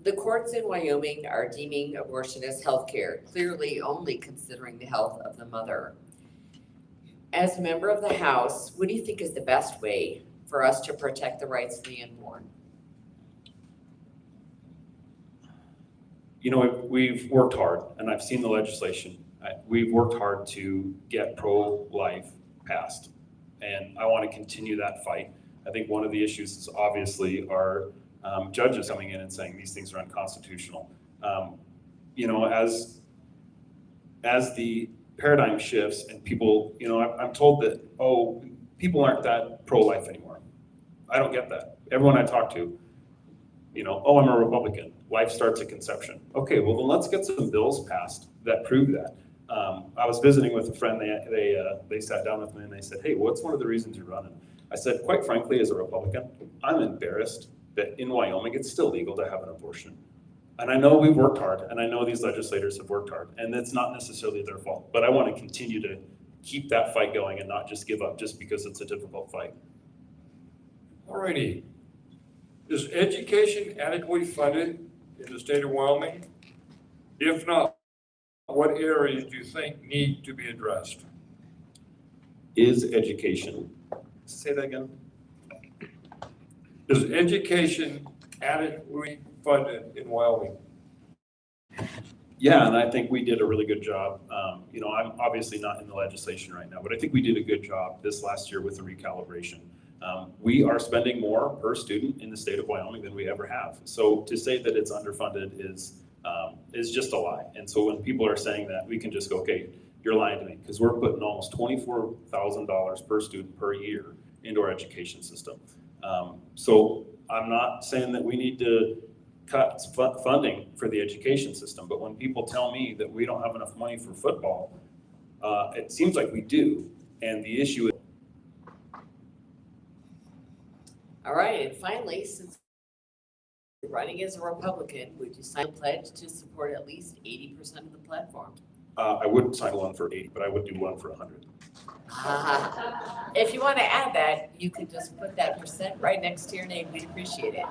The courts in Wyoming are deeming abortion as healthcare, clearly only considering the health of the mother. As a member of the House, what do you think is the best way for us to protect the rights of the unborn? You know, we've worked hard, and I've seen the legislation. We've worked hard to get pro-life passed, and I want to continue that fight. I think one of the issues is obviously our judges coming in and saying these things are unconstitutional. You know, as the paradigm shifts and people, you know, I'm told that, oh, people aren't that pro-life anymore. I don't get that. Everyone I talk to, you know, oh, I'm a Republican. Life starts at conception. Okay, well then let's get some bills passed that prove that. I was visiting with a friend. They sat down with me and they said, hey, what's one of the reasons you're running? I said, quite frankly, as a Republican, I'm embarrassed that in Wyoming it's still legal to have an abortion. And I know we've worked hard, and I know these legislators have worked hard, and it's not necessarily their fault, but I want to continue to keep that fight going and not just give up just because it's a difficult fight. Alrighty. Is education adequately funded in the state of Wyoming? If not, what areas do you think need to be addressed? Is education, say that again? Is education adequately funded in Wyoming? Yeah, and I think we did a really good job. I'm obviously not in the legislation right now, but I think we did a good job this last year with the recalibration. We are spending more per student in the state of Wyoming than we ever have. So to say that it's underfunded is just a lie. And so when people are saying that, we can just go, okay, you're lying to me, because we're putting almost $24,000 per student per year into our education system. So I'm not saying that we need to cut funding for the education system, but when people tell me that we don't have enough money for football, it seems like we do. And the issue is. All right, and finally, since you're running as a Republican, would you sign a pledge to support at least 80% of the platform? I wouldn't sign one for 80, but I would do one for 100. If you want to add that, you could just put that percent right next to your name. We'd appreciate it.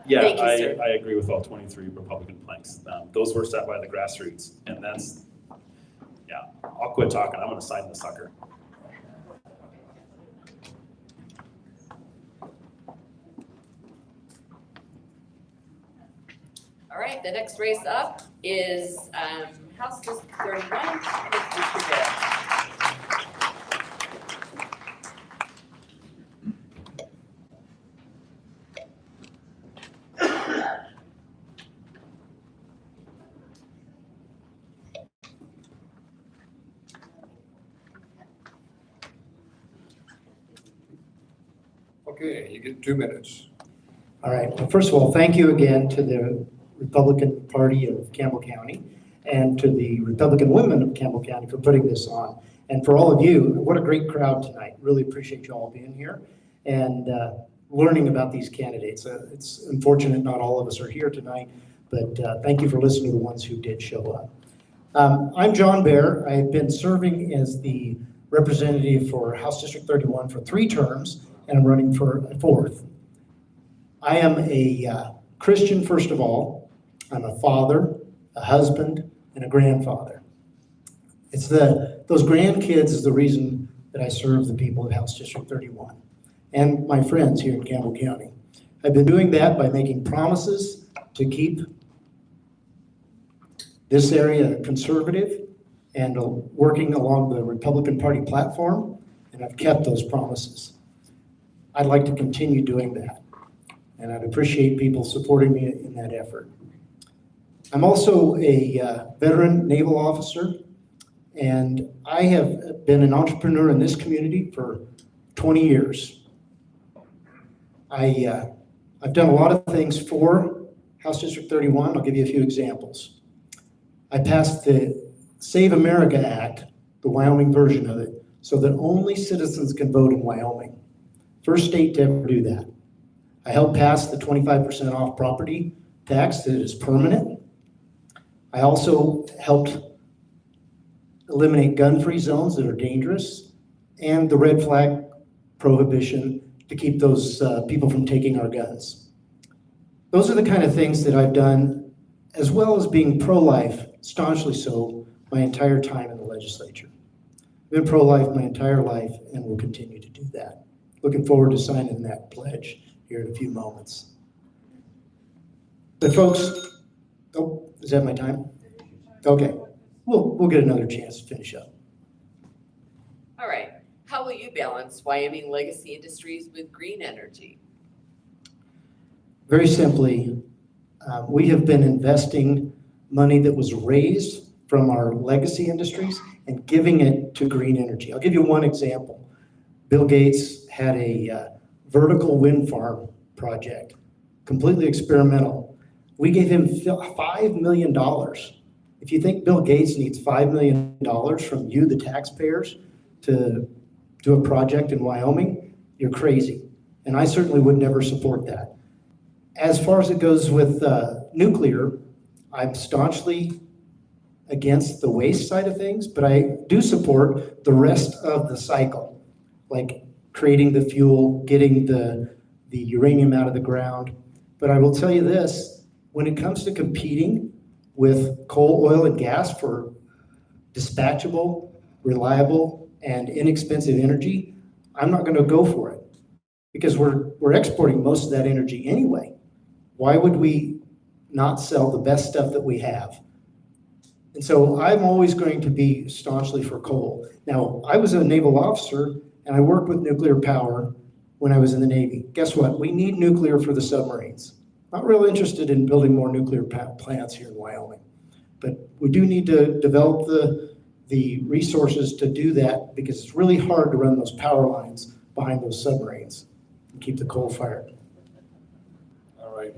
Yeah, Thank you, sir. I agree with all 23 Republican planks. Those were set by the grassroots, and I'll quit talking. I'm going to sign the sucker. All right, the next race up is House District 31, Mr. Campbell. Okay, you get 2 minutes. All right, well, first of all, thank you again to the Republican Party of Campbell County and to the Republican women of Campbell County for putting this on. And for all of you, what a great crowd tonight. Really appreciate you all being here and learning about these candidates. It's unfortunate not all of us are here tonight, but thank you for listening to the ones who did show up. I'm John Bear. I've been serving as the representative for House District 31 for 3 terms, and I'm running for a 4th. I am a Christian, first of all. I'm a father, a husband, and a grandfather. It's those grandkids is the reason that I serve the people of House District 31 and my friends here in Campbell County. I've been doing that by making promises to keep this area conservative and working along the Republican Party platform, and I've kept those promises. I'd like to continue doing that, and I'd appreciate people supporting me in that effort. I'm also a veteran naval officer, and I have been an entrepreneur in this community for 20 years. I've done a lot of things for House District 31. I'll give you a few examples. I passed the Save America Act, the Wyoming version of it, so that only citizens can vote in Wyoming. First state to ever do that. I helped pass the 25% off property tax that is permanent. I also helped eliminate gun-free zones that are dangerous and the red flag prohibition to keep those people from taking our guns. Those are the kind of things that I've done, as well as being pro-life, staunchly so, my entire time in the legislature. I've been pro-life my entire life and will continue to do that. Looking forward to signing that pledge here in a few moments. But folks, oh, is that my time? Okay, we'll get another chance to finish up. All right, how will you balance Wyoming legacy industries with green energy? Very simply, we have been investing money that was raised from our legacy industries and giving it to green energy. I'll give you one example. Bill Gates had a vertical wind farm project, completely experimental. We gave him $5 million. If you think Bill Gates needs $5 million from you, the taxpayers, to do a project in Wyoming, you're crazy. And I certainly would never support that. As far as it goes with nuclear, I'm staunchly against the waste side of things, but I do support the rest of the cycle, like creating the fuel, getting the uranium out of the ground. But I will tell you this, when it comes to competing with coal, oil, and gas for dispatchable, reliable, and inexpensive energy, I'm not going to go for it because we're exporting most of that energy anyway. Why would we not sell the best stuff that we have? And so I'm always going to be staunchly for coal. Now, I was a naval officer and I worked with nuclear power when I was in the Navy. Guess what? We need nuclear for the submarines. Not real interested in building more nuclear plants here in Wyoming. But we do need to develop the resources to do that because it's really hard to run those power lines behind those submarines and keep the coal fired. All right.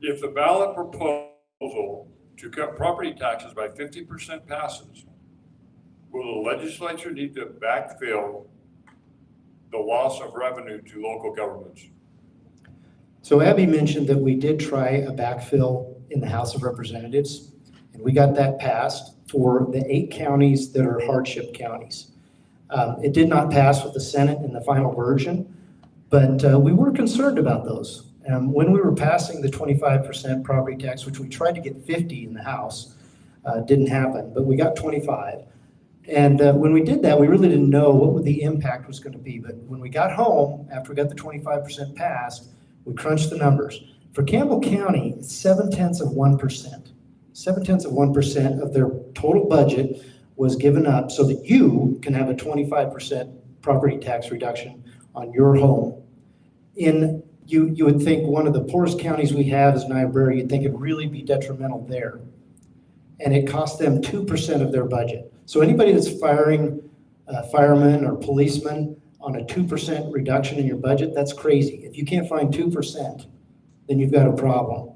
If the ballot proposal to cut property taxes by 50% passes, will the legislature need to backfill the loss of revenue to local governments? So Abby mentioned that we did try a backfill in the House of Representatives, and we got that passed for the 8 counties that are hardship counties. It did not pass with the Senate in the final version, but we were concerned about those. When we were passing the 25% property tax, which we tried to get 50 in the House, didn't happen, but we got 25. And when we did that, we really didn't know what the impact was going to be. But when we got home, after we got the 25% passed, we crunched the numbers. For Campbell County, it's 0.7%. 0.7% of their total budget was given up so that you can have a 25% property tax reduction on your home. You would think one of the poorest counties we have is Niobrara. You'd think it'd really be detrimental there. And it cost them 2% of their budget. So anybody that's firing firemen or policemen on a 2% reduction in your budget, that's crazy. If you can't find 2%, then you've got a problem.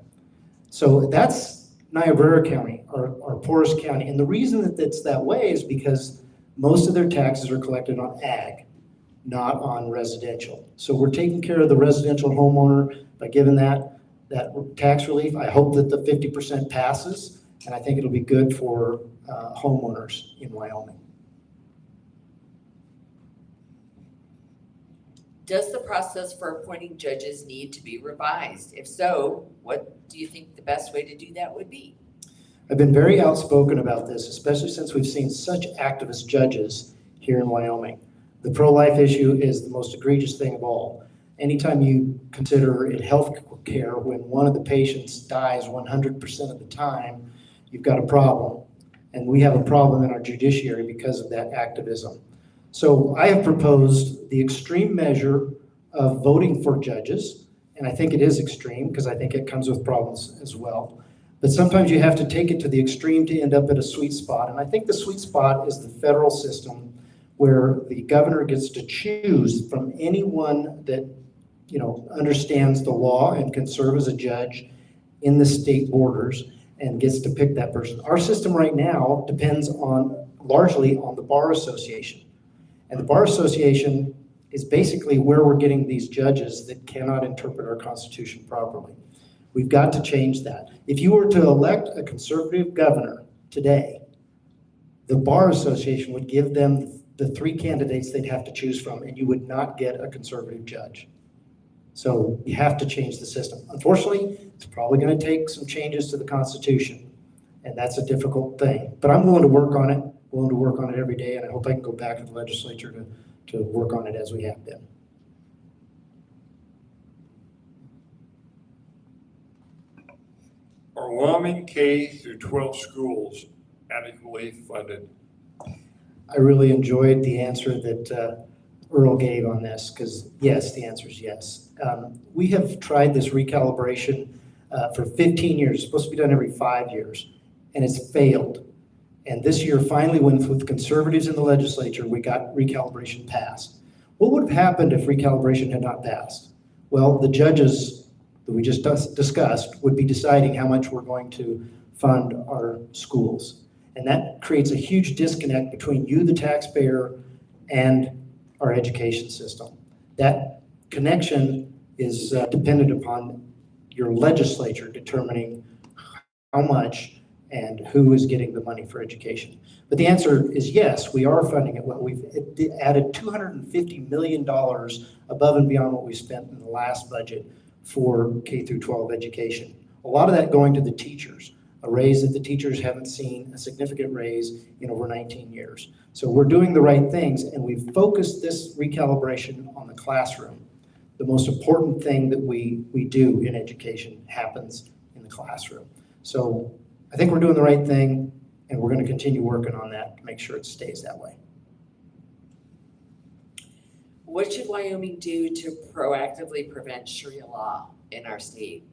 So that's Niobrara County, our poorest county. And the reason that it's that way is because most of their taxes are collected on ag, not on residential. So we're taking care of the residential homeowner by giving that tax relief. I hope that the 50% passes, and I think it'll be good for homeowners in Wyoming. Does the process for appointing judges need to be revised? If so, what do you think the best way to do that would be? I've been very outspoken about this, especially since we've seen such activist judges here in Wyoming. The pro-life issue is the most egregious thing of all. Anytime you consider it health care when one of the patients dies 100% of the time, you've got a problem. And we have a problem in our judiciary because of that activism. So I have proposed the extreme measure of voting for judges, and I think it is extreme because I think it comes with problems as well. But sometimes you have to take it to the extreme to end up at a sweet spot, and I think the sweet spot is the federal system where the governor gets to choose from anyone that understands the law and can serve as a judge in the state borders and gets to pick that person. Our system right now depends largely on the Bar Association. And the Bar Association is basically where we're getting these judges that cannot interpret our Constitution properly. We've got to change that. If you were to elect a conservative governor today, the Bar Association would give them the 3 candidates they'd have to choose from, and you would not get a conservative judge. So you have to change the system. Unfortunately, it's probably going to take some changes to the Constitution, and that's a difficult thing. But I'm willing to work on it every day, and I hope I can go back to the legislature to work on it as we have been. Are Wyoming K-12 schools adequately funded? I really enjoyed the answer that Earl gave on this, because yes, the answer is yes. We have tried this recalibration for 15 years. It's supposed to be done every 5 years, and it's failed. And this year, finally, with conservatives in the legislature, we got recalibration passed. What would have happened if recalibration had not passed? Well, the judges that we just discussed would be deciding how much we're going to fund our schools. And that creates a huge disconnect between you, the taxpayer, and our education system. That connection is dependent upon your legislature determining how much and who is getting the money for education. But the answer is yes, we are funding it well. We've added $250 million above and beyond what we spent in the last budget for K through 12 education. A lot of that going to the teachers, a raise that the teachers haven't seen, a significant raise in over 19 years. So we're doing the right things, and we've focused this recalibration on the classroom. The most important thing that we do in education happens in the classroom. So I think we're doing the right thing, and we're going to continue working on that to make sure it stays that way. What should Wyoming do to proactively prevent Sharia law in our state?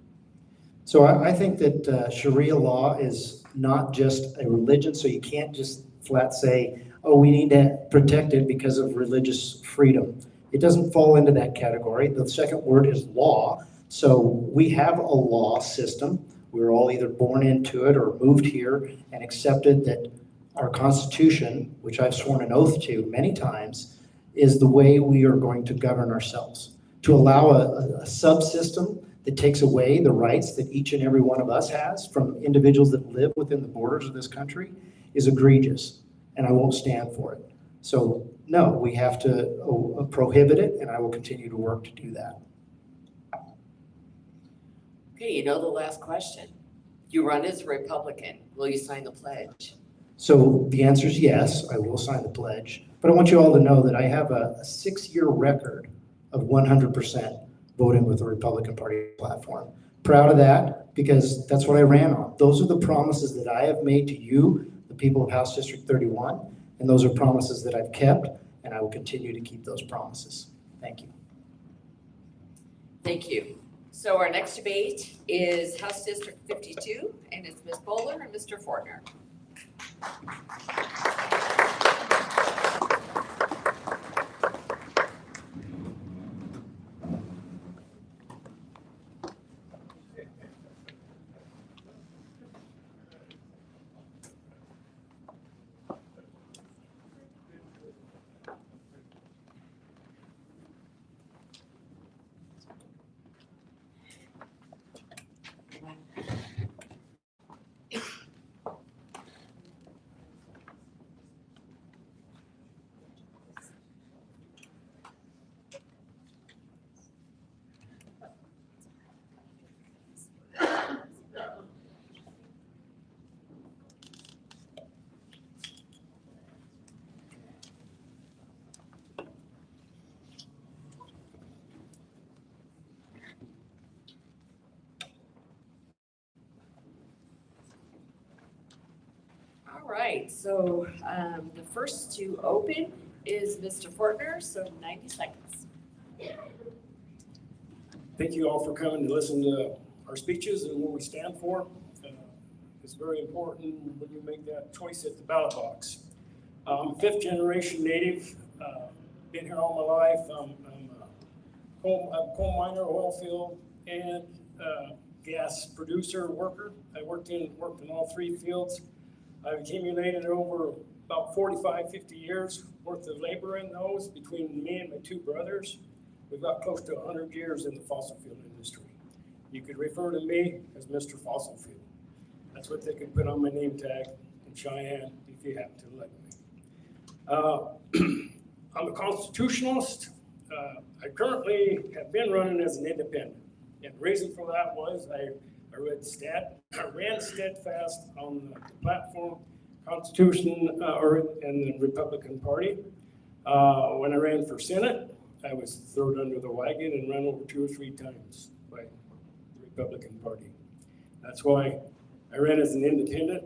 So I think that Sharia law is not just a religion, so you can't just flat say, oh, we need to protect it because of religious freedom. It doesn't fall into that category. The second word is law. So we have a law system. We're all either born into it or moved here and accepted that our Constitution, which I've sworn an oath to many times, is the way we are going to govern ourselves. To allow a subsystem that takes away the rights that each and every one of us has from individuals that live within the borders of this country is egregious, and I won't stand for it. So no, we have to prohibit it, and I will continue to work to do that. Okay, you know the last question. You run as a Republican. Will you sign the pledge? So the answer is yes, I will sign the pledge. But I want you all to know that I have a 6-year record of 100% voting with the Republican Party platform. Proud of that because that's what I ran on. Those are the promises that I have made to you, the people of House District 31, and those are promises that I've kept, and I will continue to keep those promises. Thank you. Thank you. So our next debate is House District 52, and it's Ms. Bowler and Mr. Fortner. All right, so the first to open is Mr. Fortner, so 90 seconds. Thank you all for coming to listen to our speeches and what we stand for. It's very important when you make that choice at the ballot box. I'm a 5th generation native, been here all my life. I'm a coal miner, oil field, and gas producer worker. I worked in all 3 fields. I've accumulated over about 45, 50 years worth of labor in those between me and my 2 brothers. We've got close to 100 years in the fossil fuel industry. You could refer to me as Mr. Fossil Fuel. That's what they could put on my name tag in Cheyenne if you happen to let me. I'm a constitutionalist. I currently have been running as an independent. And the reason for that was I ran steadfast on the platform, Constitution, and the Republican Party. When I ran for Senate, I was thrown under the wagon and run over 2 or 3 times by the Republican Party. That's why I ran as an independent,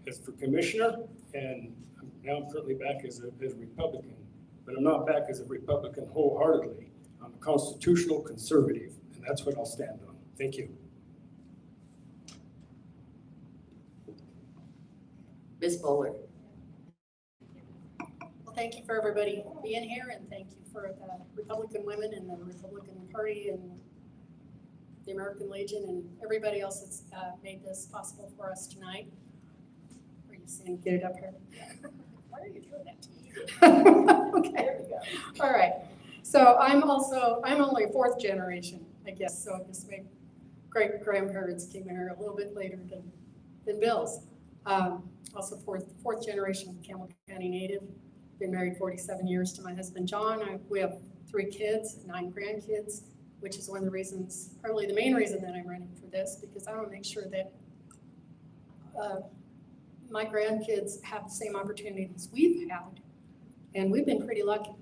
as for commissioner, and now I'm currently back as a Republican. But I'm not back as a Republican wholeheartedly. I'm a constitutional conservative, and that's what I'll stand on. Thank you. Ms. Bowler. Well, thank you for everybody being here, and thank you for the Republican women and the Republican Party and the American Legion and everybody else that's made this possible for us tonight. Are you saying get it up here? Why are you doing that to me? Okay, there we go. All right. So I'm only a 4th generation, I guess, so this may great-grandparents came here a little bit later than Bill's. Also fourth generation Campbell County native, been married 47 years to my husband, John. We have 3 kids, 9 grandkids, which is one of the reasons, probably the main reason that I'm running for this, because I want to make sure that my grandkids have the same opportunities we've had, and we've been pretty lucky.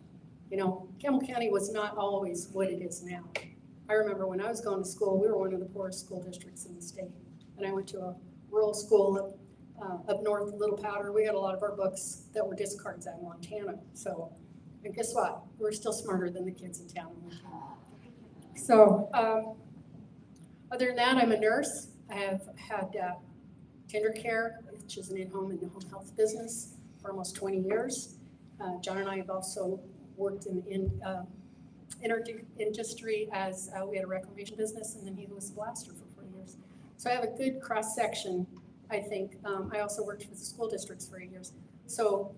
You know, Campbell County was not always what it is now. I remember when I was going to school, we were one of the poorest school districts in the state, and I went to a rural school up north, Little Powder. We had a lot of our books that were discards out of Montana. So, and guess what? We're still smarter than the kids in town in Montana. So, other than that, I'm a nurse. I have had Tender Care, which is an in-home and home health business, for almost 20 years. John and I have also worked in industry as we had a reclamation business, and then he was a blaster for 4 years. So I have a good cross section, I think. I also worked for the school districts for 8 years. So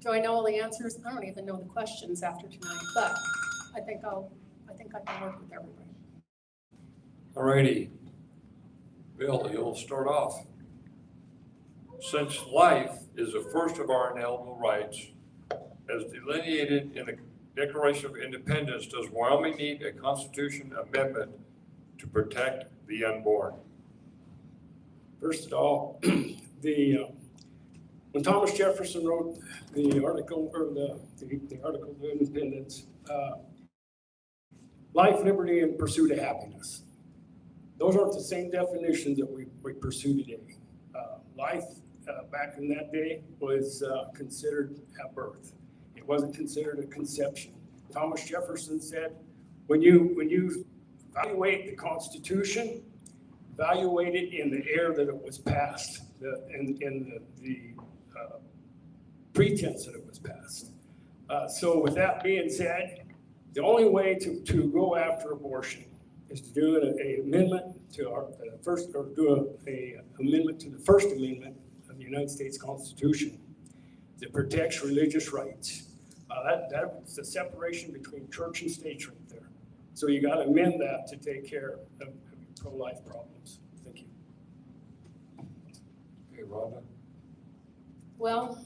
do I know all the answers? I don't even know the questions after tonight, but I think I can work with everybody. All righty. Bill, you'll start off. Since life is the first of our inalienable rights, as delineated in the Declaration of Independence, does Wyoming need a Constitution amendment to protect the unborn? First of all, when Thomas Jefferson wrote the article, or the Article of Independence, life, liberty, and pursuit of happiness. Those aren't the same definitions that we pursue today. Life back in that day was considered at birth. It wasn't considered a conception. Thomas Jefferson said, when you evaluate the Constitution, evaluate it in the air that it was passed, in the pretense that it was passed. So with that being said, the only way to go after abortion is to do an amendment to our first, or do a amendment to the First Amendment of the United States Constitution that protects religious rights. That's the separation between church and state right there. So you got to amend that to take care of pro-life problems. Thank you. Okay, Rhonda? Well,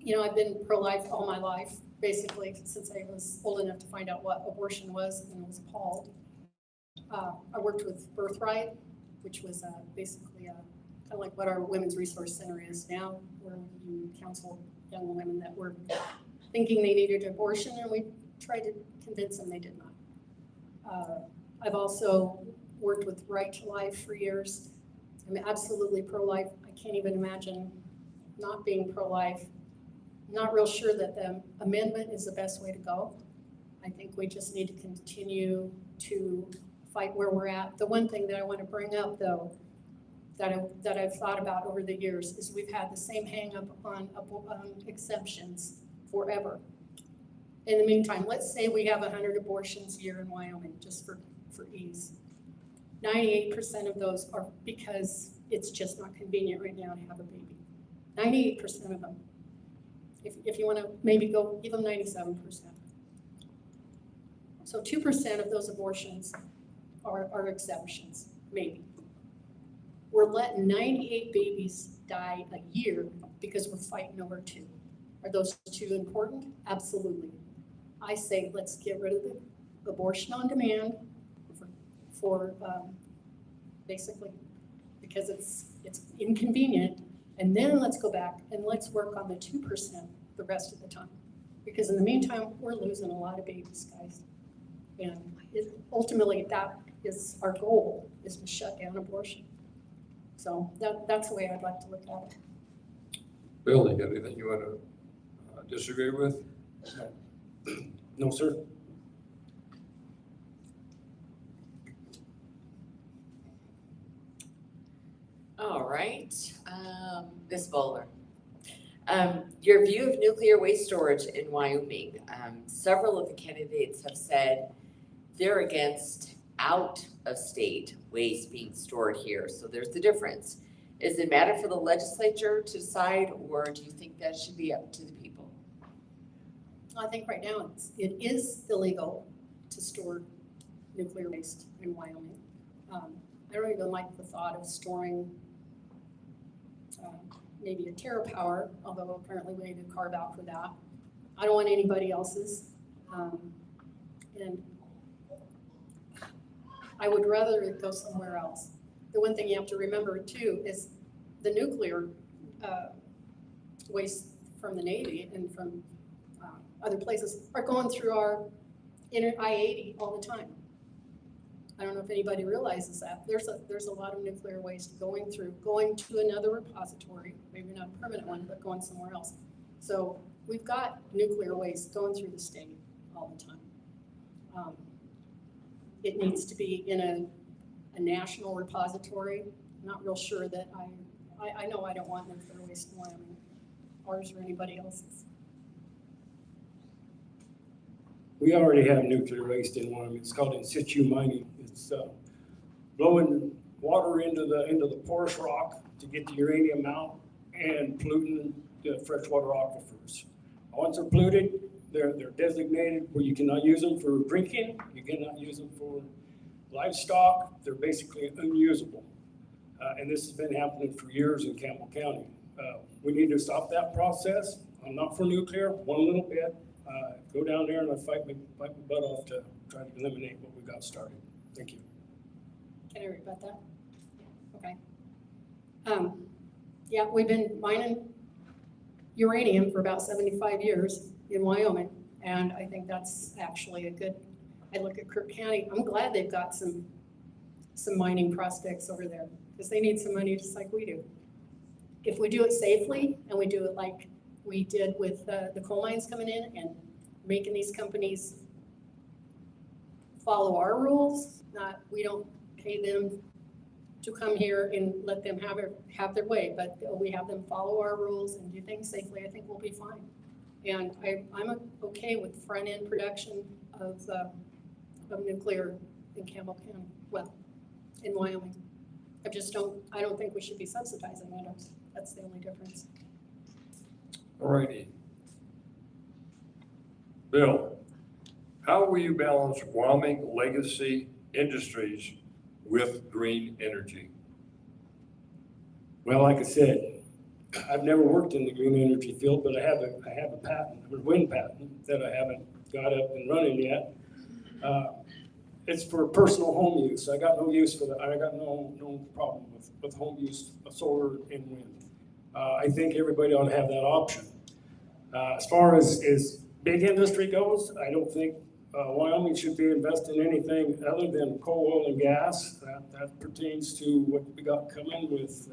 you know, I've been pro-life all my life, basically, since I was old enough to find out what abortion was, and was appalled. I worked with Birthright, which was basically kind of like what our Women's Resource Center is now, where you counsel young women that were thinking they needed abortion, and we tried to convince them they did not. I've also worked with Right to Life for years. I'm absolutely pro-life. I can't even imagine not being pro-life. Not real sure that the amendment is the best way to go. I think we just need to continue to fight where we're at. The one thing that I want to bring up, though, that I've thought about over the years is we've had the same hang up on exemptions forever. In the meantime, let's say we have 100 abortions a year in Wyoming, just for ease. 98% of those are because it's just not convenient right now to have a baby. 98% of them. If you want to maybe go, give them 97%. So 2% of those abortions are exceptions, maybe. We're letting 98 babies die a year because we're fighting over 2. Are those 2 important? Absolutely. I say let's get rid of the abortion on demand for basically because it's inconvenient, and then let's go back and let's work on the 2% the rest of the time, because in the meantime we're losing a lot of babies, guys, and ultimately that is our goal, is to shut down abortion. So that's the way I'd like to look at it. Bill, you got anything you want to disagree with? No, sir. All right, Ms. Bowler. Your view of nuclear waste storage in Wyoming. Several of the candidates have said they're against out-of-state waste being stored here. So there's the difference. Is it matter for the legislature to decide, or do you think that should be up to the people? I think right now it is illegal to store nuclear waste in Wyoming. I don't even like the thought of storing maybe a TerraPower, although apparently we need to carve out for that. I don't want anybody else's. And I would rather it go somewhere else. The one thing you have to remember too is the nuclear waste from the Navy and from other places are going through our I-80 all the time. I don't know if anybody realizes that. There's a lot of nuclear waste going to another repository, maybe not a permanent one, but going somewhere else. So we've got nuclear waste going through the state all the time. It needs to be in a national repository. I'm not real sure that I know I don't want nuclear waste in Wyoming, ours or anybody else's. We already have nuclear waste in Wyoming. It's called in situ mining. It's blowing water into the porous rock to get the uranium out and polluting the freshwater aquifers. Once they're polluted, they're designated where you cannot use them for drinking, you cannot use them for livestock. They're basically unusable. And this has been happening for years in Campbell County. We need to stop that process. I'm not for nuclear, one little bit. Go down there and I fight my butt off to try to eliminate what we got started. Thank you. Can I rebut that? Okay. Yeah, we've been mining uranium for about 75 years in Wyoming, and I think that's actually a good, I look at Kirk County, I'm glad they've got some mining prospects over there, because they need some money just like we do. If we do it safely, and we do it like we did with the coal mines coming in and making these companies follow our rules, we don't pay them to come here and let them have their way, but we have them follow our rules and do things safely, I think we'll be fine. And I'm okay with front-end production of nuclear in Campbell County, well, in Wyoming. I don't think we should be subsidizing it. That's the only difference. All righty. Bill, how will you balance Wyoming legacy industries with green energy? Well, like I said, I've never worked in the green energy field, but I have a patent, a wind patent that I haven't got up and running yet. It's for personal home use. I got no use for that. I got no problem with home use of solar and wind. I think everybody ought to have that option. As far as big industry goes, I don't think Wyoming should be investing in anything other than coal, oil, and gas. That pertains to what we got coming with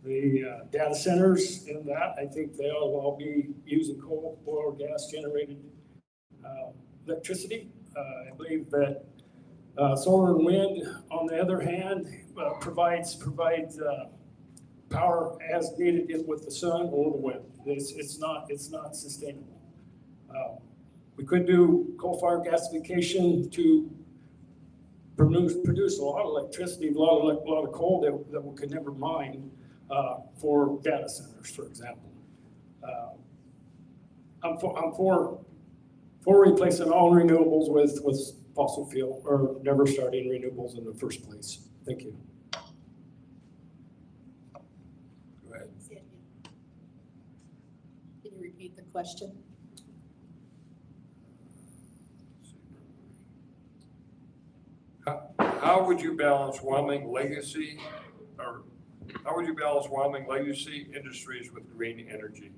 the data centers and that. I think they ought to all be using coal, oil, or gas generated electricity. I believe that solar and wind, on the other hand, provides power as needed with the sun or the wind. It's not sustainable. We could do coal-fired gasification to produce a lot of electricity, a lot of coal that we could never mine for data centers, for example. I'm for replacing all renewables with fossil fuel, or never starting renewables in the first place. Thank you. Go ahead. Can you repeat the question? How would you balance Wyoming legacy, or how would you balance Wyoming legacy industries with green energy?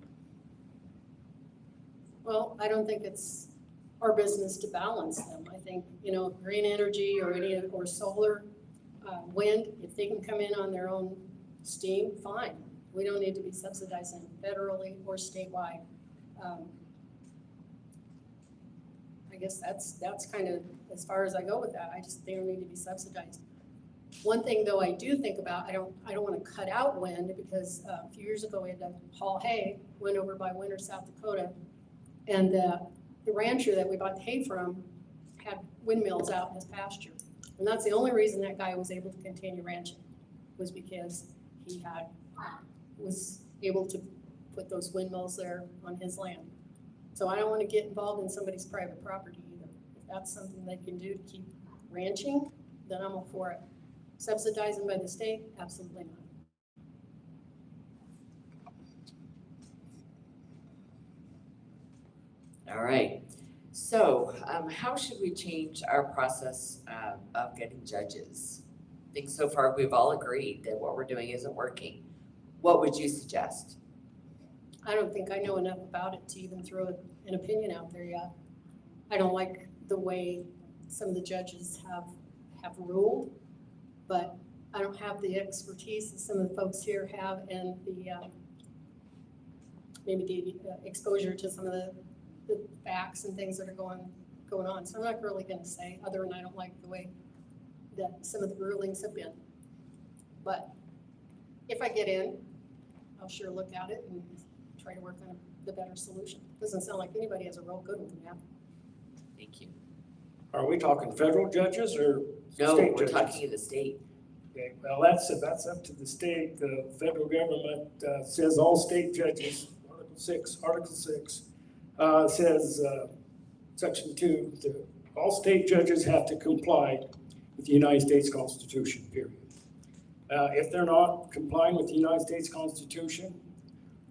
Well, I don't think it's our business to balance them. I think, green energy or solar, wind, if they can come in on their own steam, fine. We don't need to be subsidizing federally or statewide. I guess that's kind of as far as I go with that. They don't need to be subsidized. One thing though I do think about, I don't want to cut out wind, because a few years ago we had to haul hay, went over by Winter, South Dakota, and the rancher that we bought the hay from had windmills out in his pasture. And that's the only reason that guy was able to continue ranching, was because he was able to put those windmills there on his land. So I don't want to get involved in somebody's private property either. If that's something they can do to keep ranching, then I'm all for it. Subsidizing by the state, absolutely not. All right. So how should we change our process of getting judges? I think so far we've all agreed that what we're doing isn't working. What would you suggest? I don't think I know enough about it to even throw an opinion out there yet. I don't like the way some of the judges have ruled, but I don't have the expertise that some of the folks here have and the maybe the exposure to some of the facts and things that are going on. So I'm not really gonna say, other than I don't like the way that some of the rulings have been. But if I get in, I'll sure look at it and try to work on the better solution. Doesn't sound like anybody has a real good one yet. Thank you. Are we talking federal judges or No, state we're judges? talking in the state. Okay, well, that's up to the state. The federal government says all state judges, Article 6, says, Section 2, all state judges have to comply with the United States Constitution, period. If they're not complying with the United States Constitution,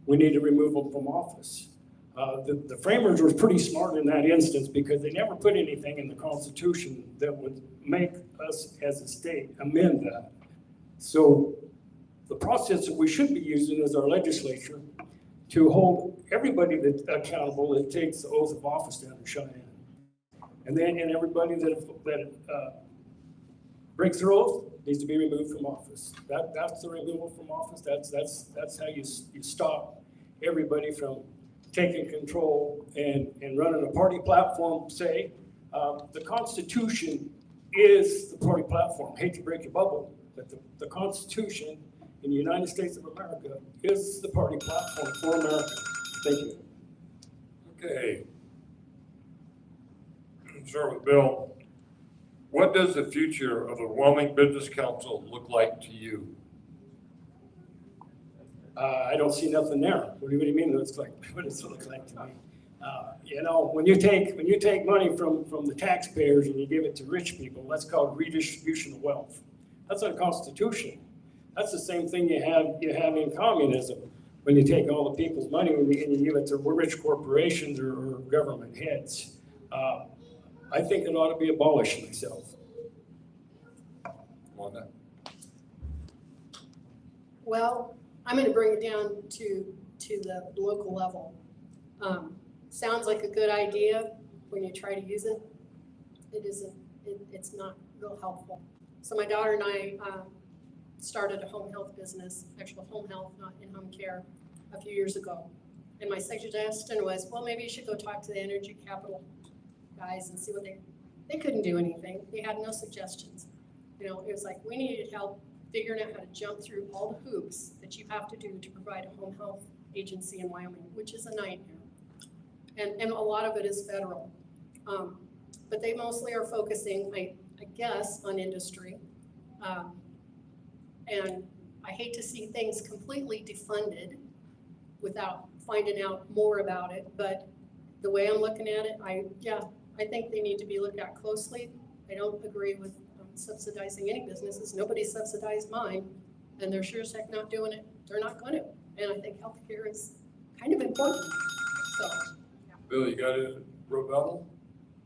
we need to remove them from office. The framers were pretty smart in that instance because they never put anything in the Constitution that would make us as a state amend that. So the process that we should be using is our legislature to hold everybody that's accountable that takes the oath of office down in Cheyenne. And everybody that breaks their oath needs to be removed from office. That's the removal from office. That's how you stop everybody from taking control and running a party platform. Say the Constitution is the party platform. Hate to break your bubble, but the Constitution in the United States of America is the party platform for America. Thank you. Okay. Start with Bill. What does the future of the Wyoming Business Council look like to you? I don't see nothing there. What do you mean? What does it look like to me? When you take money from the taxpayers and you give it to rich people, that's called redistribution of wealth. That's not a constitution. That's the same thing you have in communism. When you take all the people's money and you give it to rich corporations or government heads. I think it ought to be abolished myself. Wanda? Well, I'm gonna bring it down to the local level. Sounds like a good idea when you try to use it. It isn't, it's not real helpful. So my daughter and I started a home health business, actual home health, not in-home care, a few years ago. And my suggestion was, well, maybe you should go talk to the Energy Capital guys and see what they couldn't do anything. They had no suggestions. It was like, we needed help figuring out how to jump through all the hoops that you have to do to provide a home health agency in Wyoming, which is a nightmare. And a lot of it is federal. But they mostly are focusing, I guess, on industry. And I hate to see things completely defunded without finding out more about it. But the way I'm looking at it, I think they need to be looked at closely. I don't agree with subsidizing any businesses. Nobody subsidized mine, and they're sure as heck not doing it. They're not going to. And I think healthcare is kind of important. So, Bill, you got a rebuttal?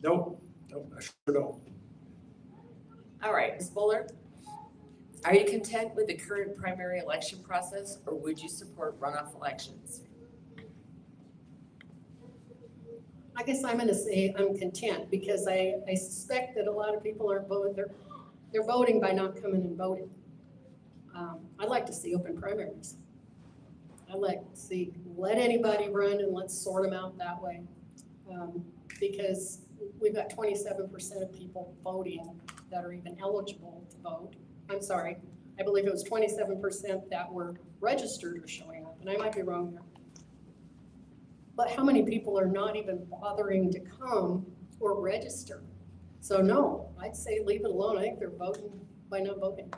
Nope, I sure don't. All right, Ms. Buller, are you content with the current primary election process, or would you support runoff elections? I guess I'm going to say I'm content because I suspect that a lot of people aren't voting. They're voting by not coming and voting. I'd like to see open primaries. I'd like to see, let anybody run and let's sort them out that way. Because we've got 27% of people voting that are even eligible to vote. I'm sorry, I believe it was 27% that were registered or showing up, and I might be wrong there. But how many people are not even bothering to come or register? So no, I'd say leave it alone. I think they're voting by not voting.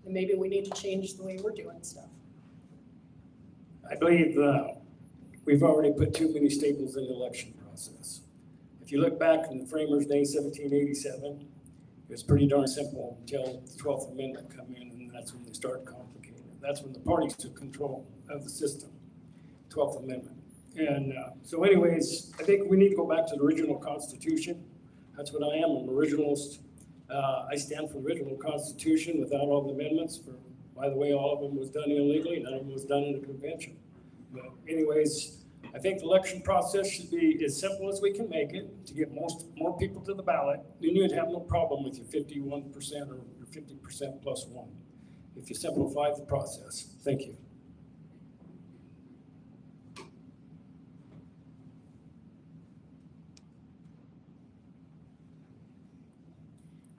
And maybe we need to change the way we're doing stuff. I believe we've already put too many staples in the election process. If you look back in the framers' day, 1787, It's pretty darn simple until the 12th Amendment come in, and that's when they start complicating it. That's when the parties took control of the system, 12th Amendment. And so anyways, I think we need to go back to the original Constitution. That's what I am, an originalist. I stand for the original Constitution without all the amendments. By the way, all of them was done illegally, none of them was done in a convention. But anyways, I think the election process should be as simple as we can make it to get more people to the ballot. Then you'd have no problem with your 51% or your 50% plus one if you simplify the process. Thank you.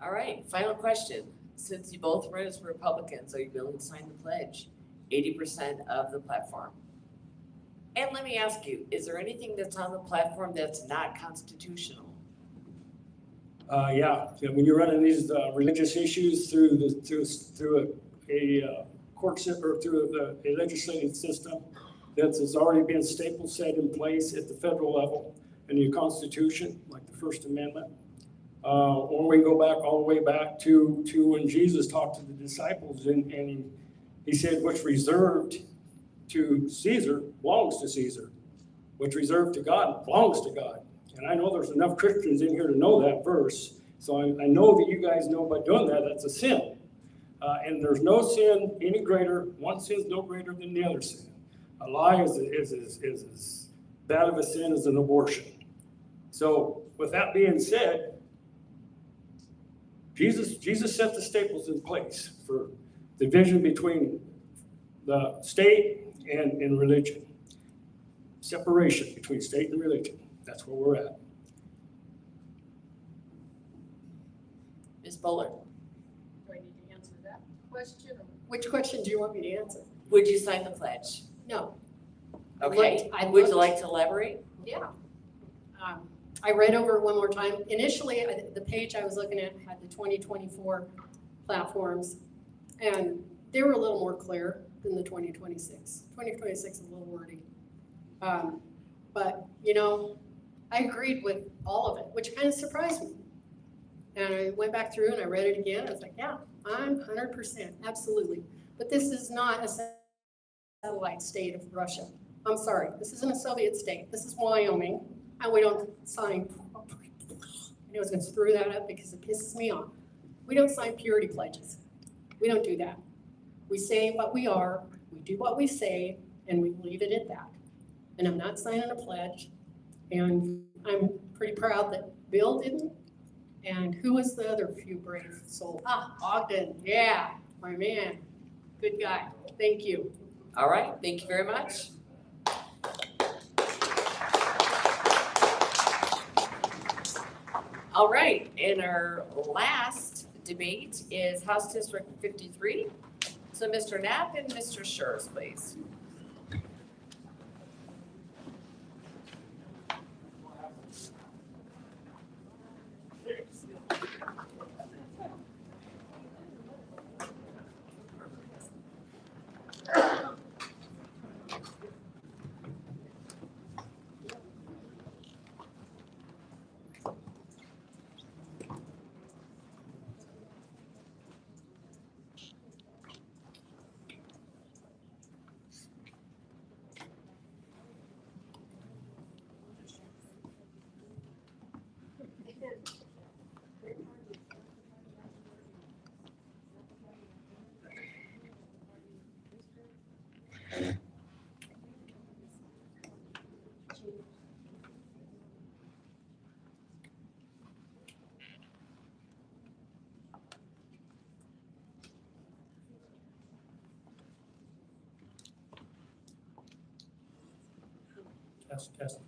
All right, final question. Since you both run as Republicans, are you willing to sign the pledge? 80% of the platform. And let me ask you, is there anything that's on the platform that's not constitutional? Yeah, when you're running these religious issues through a court system or through a legislative system that has already been staple set in place at the federal level in your Constitution, like the First Amendment. Or we go back all the way back to when Jesus talked to the disciples and he said, what's reserved to Caesar belongs to Caesar. What's reserved to God belongs to God. And I know there's enough Christians in here to know that verse. So I know that you guys know by doing that, that's a sin. And there's no sin any greater, one sin is no greater than the other sin. A lie is as bad of a sin as an abortion. So with that being said, Jesus set the staples in place for division between the state and religion. Separation between state and religion. That's where we're at. Ms. Bowler, Do I need to answer that question? Or which question do you want me to answer? would you sign the pledge? No. Okay, I would you looked- like to elaborate? Yeah. I read over it one more time. Initially, the page I was looking at had the 2024 platforms, and they were a little more clear than the 2026. 2026 is a little wordy. But, you know, I agreed with all of it, which kind of surprised me. And I went back through and I read it again. I was like, yeah, I'm 100%, absolutely. But this is not a satellite state of Russia. I'm sorry, this isn't a Soviet state. This is Wyoming, and we don't sign, I was gonna screw that up because it pisses me off. We don't sign purity pledges. We don't do that. We say what we are, we do what we say, and we leave it at that. And I'm not signing a pledge, and I'm pretty proud that Bill didn't. And who was the other few brave souls? Ogden, yeah, my man, good guy. Thank you. All right, thank you very much. All right, and our last debate is House District 53. So Mr. Knapp and Mr. Schurz, please. Test.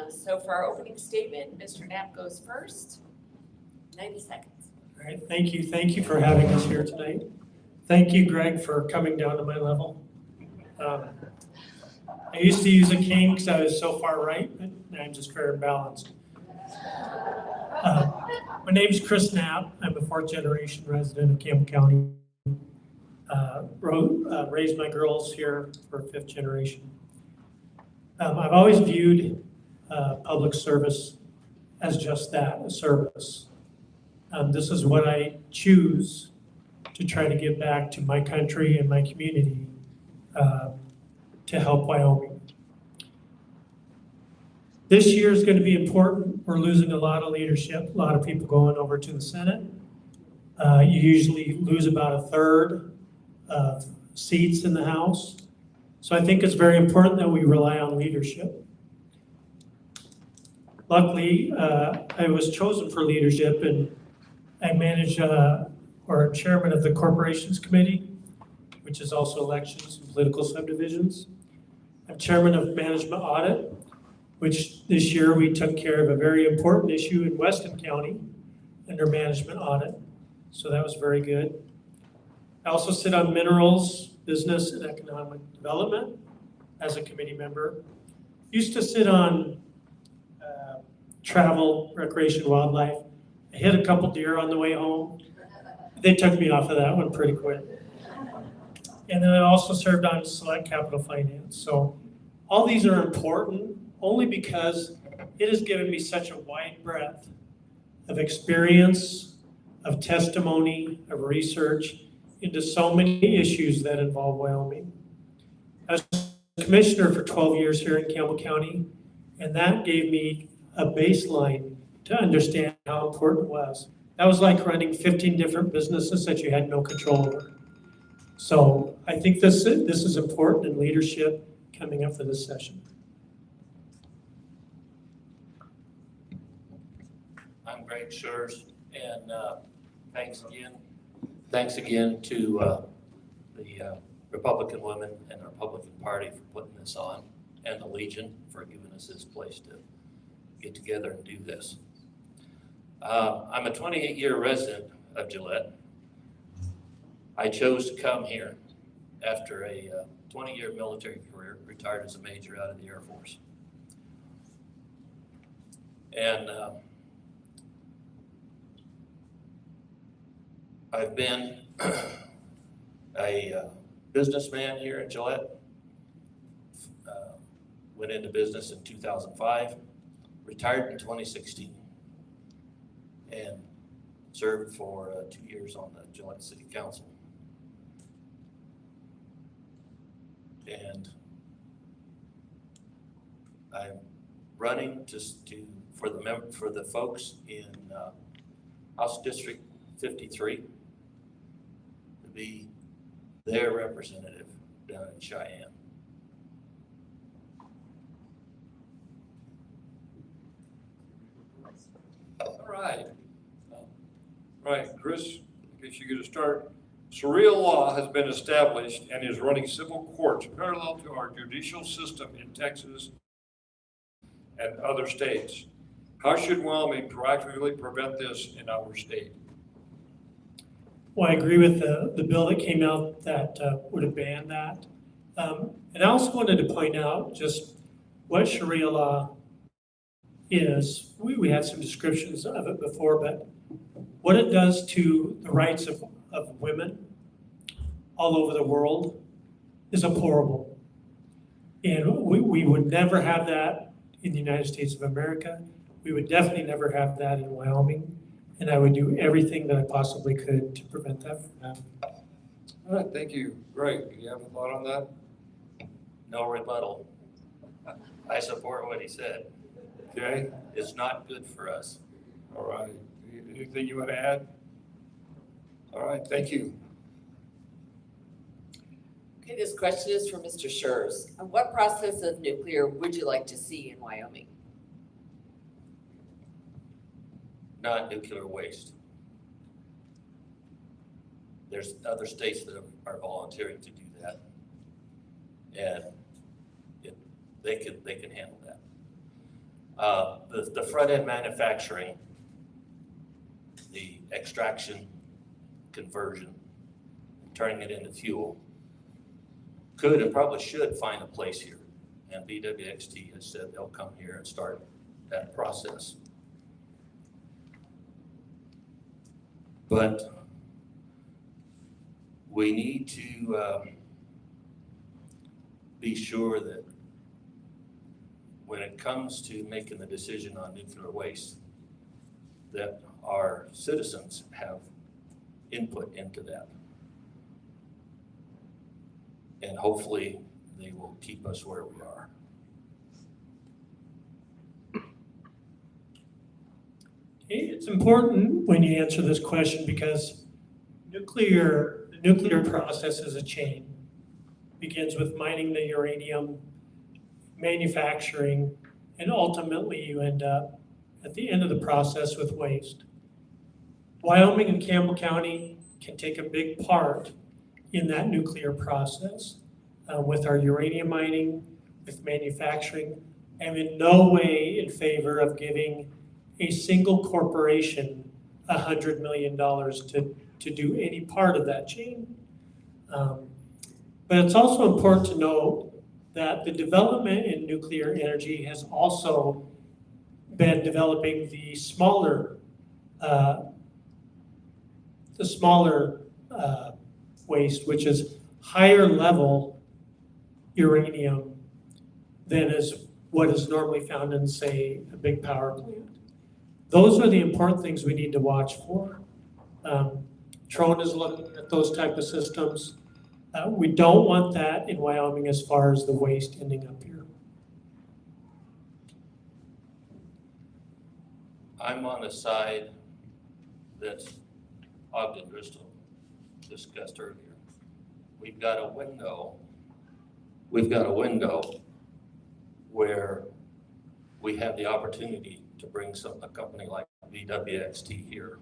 So for our opening statement, Mr. Knapp goes first. 90 seconds. All right, thank you. Thank you for having us here tonight. Thank you, Greg, for coming down to my level. I used to use a cane because I was so far right, but now I'm just fair and balanced. My name's Chris Knapp. I'm a fourth generation resident of Campbell County. Raised my girls here for fifth generation. I've always viewed public service as just that, a service. This is what I choose to try to give back to my country and my community to help Wyoming. This year is going to be important. We're losing a lot of leadership, a lot of people going over to the Senate. You usually lose about a third of seats in the House. So I think it's very important that we rely on leadership. Luckily, I was chosen for leadership and I manage or chairman of the Corporations Committee, which is also elections and political subdivisions. I'm chairman of Management Audit, which this year we took care of a very important issue in Weston County under Management Audit. So that was very good. I also sit on Minerals, Business and Economic Development as a committee member. Used to sit on Travel, Recreation, Wildlife. I hit a couple deer on the way home. They took me off of that one pretty quick. And then I also served on Select Capital Finance. So all these are important only because it has given me such a wide breadth of experience, of testimony, of research into so many issues that involve Wyoming. I was commissioner for 12 years here in Campbell County, and that gave me a baseline to understand how important it was. That was like running 15 different businesses that you had no control over. So I think this is important in leadership coming up for this session. I'm Greg Schurz, and thanks again to the Republican women and the Republican Party for putting this on, and the Legion for giving us this place to get together and do this. I'm a 28-year resident of Gillette. I chose to come here after a 20-year military career, retired as a major out of the Air Force. And I've been a businessman here in Gillette. Went into business in 2005, retired in 2016, and served for 2 years on the Gillette City Council. And I'm running for the folks in House District 53 to be their representative down in Cheyenne. All right, Chris, I guess you get to start. Sharia law has been established and is running civil courts parallel to our judicial system in Texas and other states. How should Wyoming proactively prevent this in our state? Well, I agree with the bill that came out that would have banned that. And I also wanted to point out just what Sharia law is. We had some descriptions of it before, but what it does to the rights of women all over the world is abhorrible. And we would never have that in the United States of America. We would definitely never have that in Wyoming. And I would do everything that I possibly could to prevent that from happening. All right, thank you. Greg, do you have a thought on that? No rebuttal. I support what he said. Okay, It's not good for us. all right. Anything you want to add? All right, thank you. Okay, this question is for Mr. Schurz. What process of nuclear would you like to see in Wyoming? Not nuclear waste. There's other states that are volunteering to do that. And they can handle that. The front end manufacturing, the extraction, conversion, turning it into fuel, could and probably should find a place here. And BWXT has said they'll come here and start that process. But we need to be sure that when it comes to making the decision on nuclear waste, that our citizens have input into that. And hopefully they will keep us where we are. It's important when you answer this question because the nuclear process is a chain. Begins with mining the uranium, manufacturing, and ultimately you end up at the end of the process with waste. Wyoming and Campbell County can take a big part in that nuclear process with our uranium mining, with manufacturing. I'm in no way in favor of giving a single corporation $100 million to do any part of that chain. But it's also important to note that the development in nuclear energy has also been developing the smaller waste, which is higher level uranium than is what is normally found in, say, a big power plant. Those are the important things we need to watch for. Trone is looking at those type of systems. We don't want that in Wyoming as far as the waste ending up here. I'm on the side that Ogden Bristol discussed earlier. We've got a window where we have the opportunity to bring a company like BWXT here.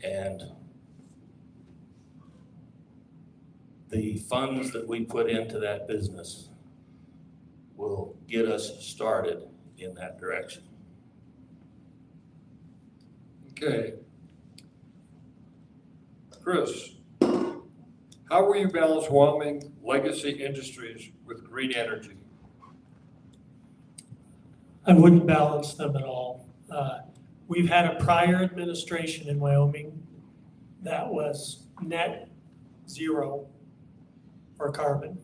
And the funds that we put into that business will get us started in that direction. Okay. Chris, how will you balance Wyoming legacy industries with green energy? I wouldn't balance them at all. We've had a prior administration in Wyoming that was net zero for carbon.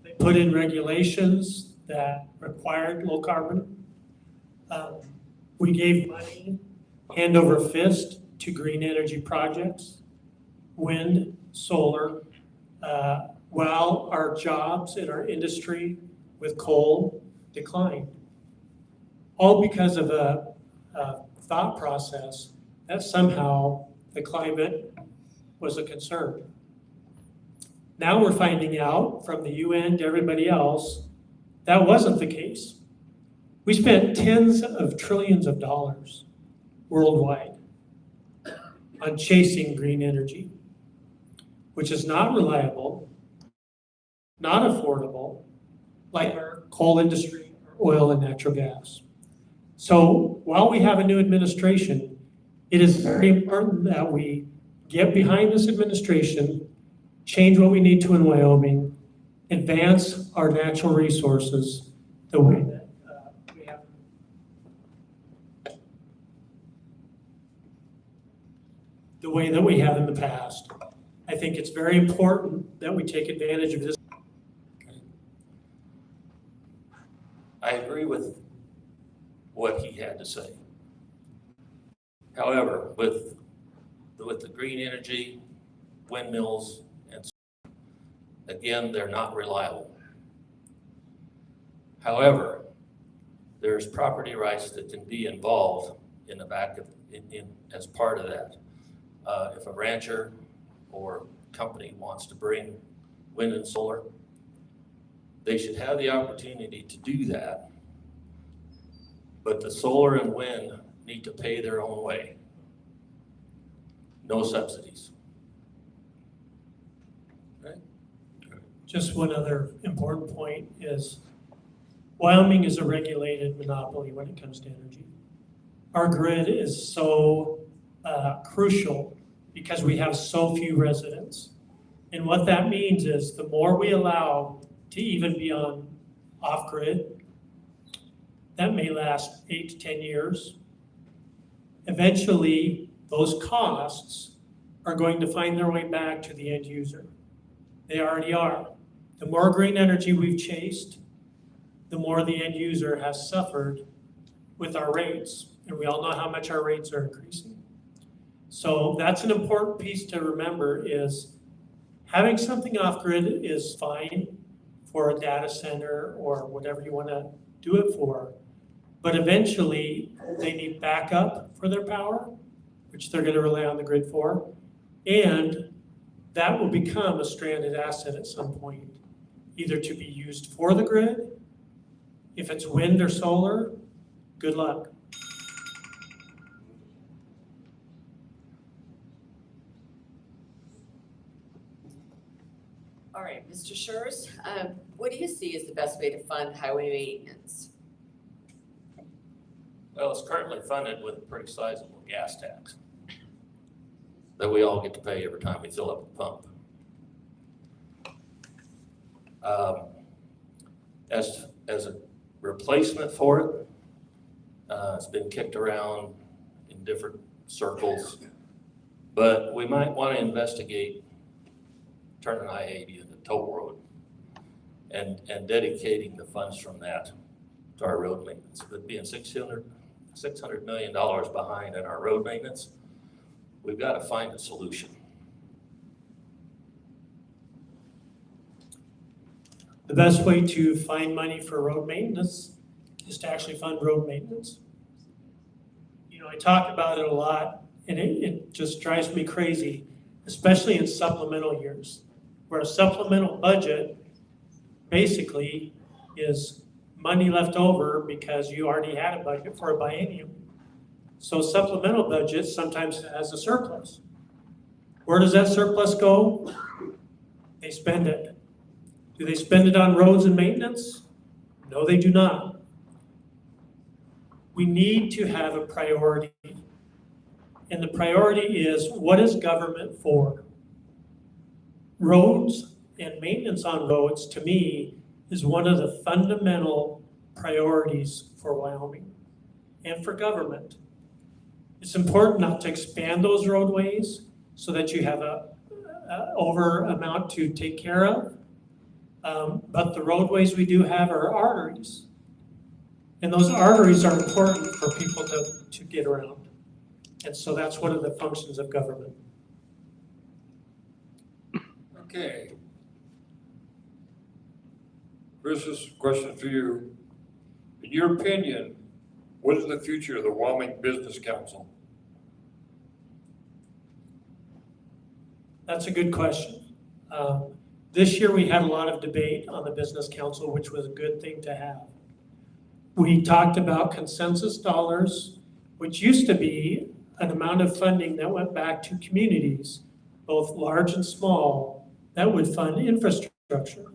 They put in regulations that required low carbon. We gave money hand over fist to green energy projects, wind, solar, while our jobs in our industry with coal declined. All because of a thought process that somehow the climate was a concern. Now we're finding out from the UN to everybody else, that wasn't the case. We spent tens of trillions of dollars worldwide on chasing green energy, which is not reliable, not affordable, like our coal industry, oil and natural gas. So while we have a new administration, it is very important that we get behind this administration, change what we need to in Wyoming, advance our natural resources the way that we have. The way that we have in the past. I think it's very important that we take advantage of this. I agree with what he had to say. However, with the green energy, windmills, and again, they're not reliable. However, there's property rights that can be involved in the back of, as part of that. If a rancher or company wants to bring wind and solar, they should have the opportunity to do that. But the solar and wind need to pay their own way. No subsidies. Just one other important point is Wyoming is a regulated monopoly when it comes to energy. Our grid is so crucial because we have so few residents. And what that means is the more we allow to even be on off-grid, that may last 8 to 10 years. Eventually, those costs are going to find their way back to the end user. They already are. The more green energy we've chased, the more the end user has suffered with our rates. And we all know how much our rates are increasing. So that's an important piece to remember is having something off-grid is fine for a data center or whatever you want to do it for. But eventually, they need backup for their power, which they're going to rely on the grid for. And that will become a stranded asset at some point, either to be used for the grid. If it's wind or solar, good luck. All right, Mr. Schurz, what do you see as the best way to fund highway maintenance? Well, it's currently funded with a pretty sizable gas tax that we all get to pay every time we fill up the pump. As a replacement for it, it's been kicked around in different circles, but we might want to investigate turning I-80 into toll road and dedicating the funds from that to our road maintenance. But being $600 million behind in our road maintenance, we've got to find a solution. The best way to find money for road maintenance is to actually fund road maintenance. You know, I talk about it a lot, and it just drives me crazy, especially in supplemental years, where a supplemental budget basically is money left over because you already had a budget for a biennium. So supplemental budget sometimes has a surplus. Where does that surplus go? They spend it. Do they spend it on roads and maintenance? No, they do not. We need to have a priority. And the priority is, what is government for? Roads and maintenance on roads, to me, is one of the fundamental priorities for Wyoming and for government. It's important not to expand those roadways so that you have a over amount to take care of. But the roadways we do have are arteries. And those arteries are important for people to get around. And so that's one of the functions of government. Okay. Chris, this is a question for you. In your opinion, what is the future of the Wyoming Business Council? That's a good question. This year we had a lot of debate on the Business Council, which was a good thing to have. We talked about consensus dollars, which used to be an amount of funding that went back to communities, both large and small, that would fund infrastructure.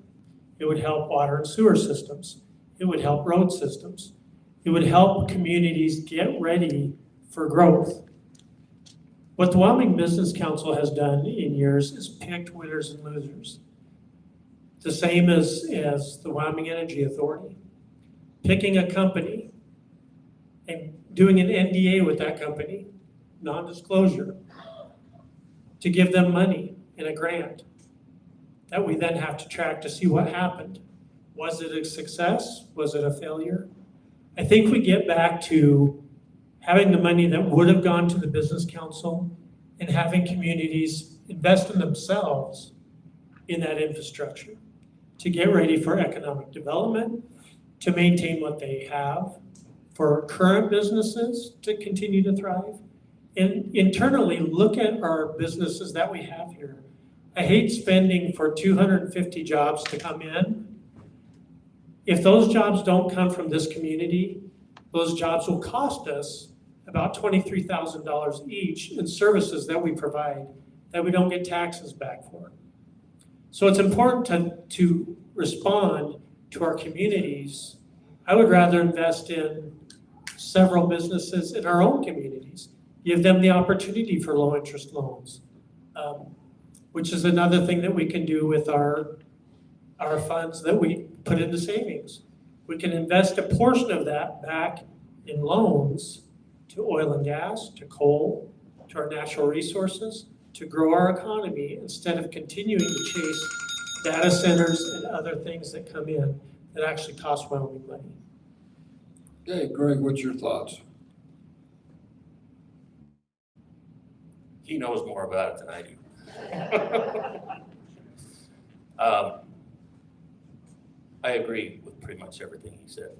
It would help water and sewer systems. It would help road systems. It would help communities get ready for growth. What the Wyoming Business Council has done in years is picked winners and losers. The same as the Wyoming Energy Authority. Picking a company and doing an NDA with that company, non-disclosure, to give them money in a grant that we then have to track to see what happened. Was it a success? Was it a failure? I think we get back to having the money that would have gone to the Business Council and having communities invest in themselves in that infrastructure to get ready for economic development, to maintain what they have, for current businesses to continue to thrive. And internally, look at our businesses that we have here. I hate spending for 250 jobs to come in. If those jobs don't come from this community, those jobs will cost us about $23,000 each in services that we provide that we don't get taxes back for. So it's important to respond to our communities I would rather invest in several businesses in our own communities, give them the opportunity for low-interest loans, which is another thing that we can do with our funds that we put into savings. We can invest a portion of that back in loans to oil and gas, to coal, to our natural resources, to grow our economy instead of continuing to chase data centers and other things that come in that actually cost Wyoming money. Okay, Greg, what's your thoughts? He knows more about it than I do. I agree with pretty much everything he said.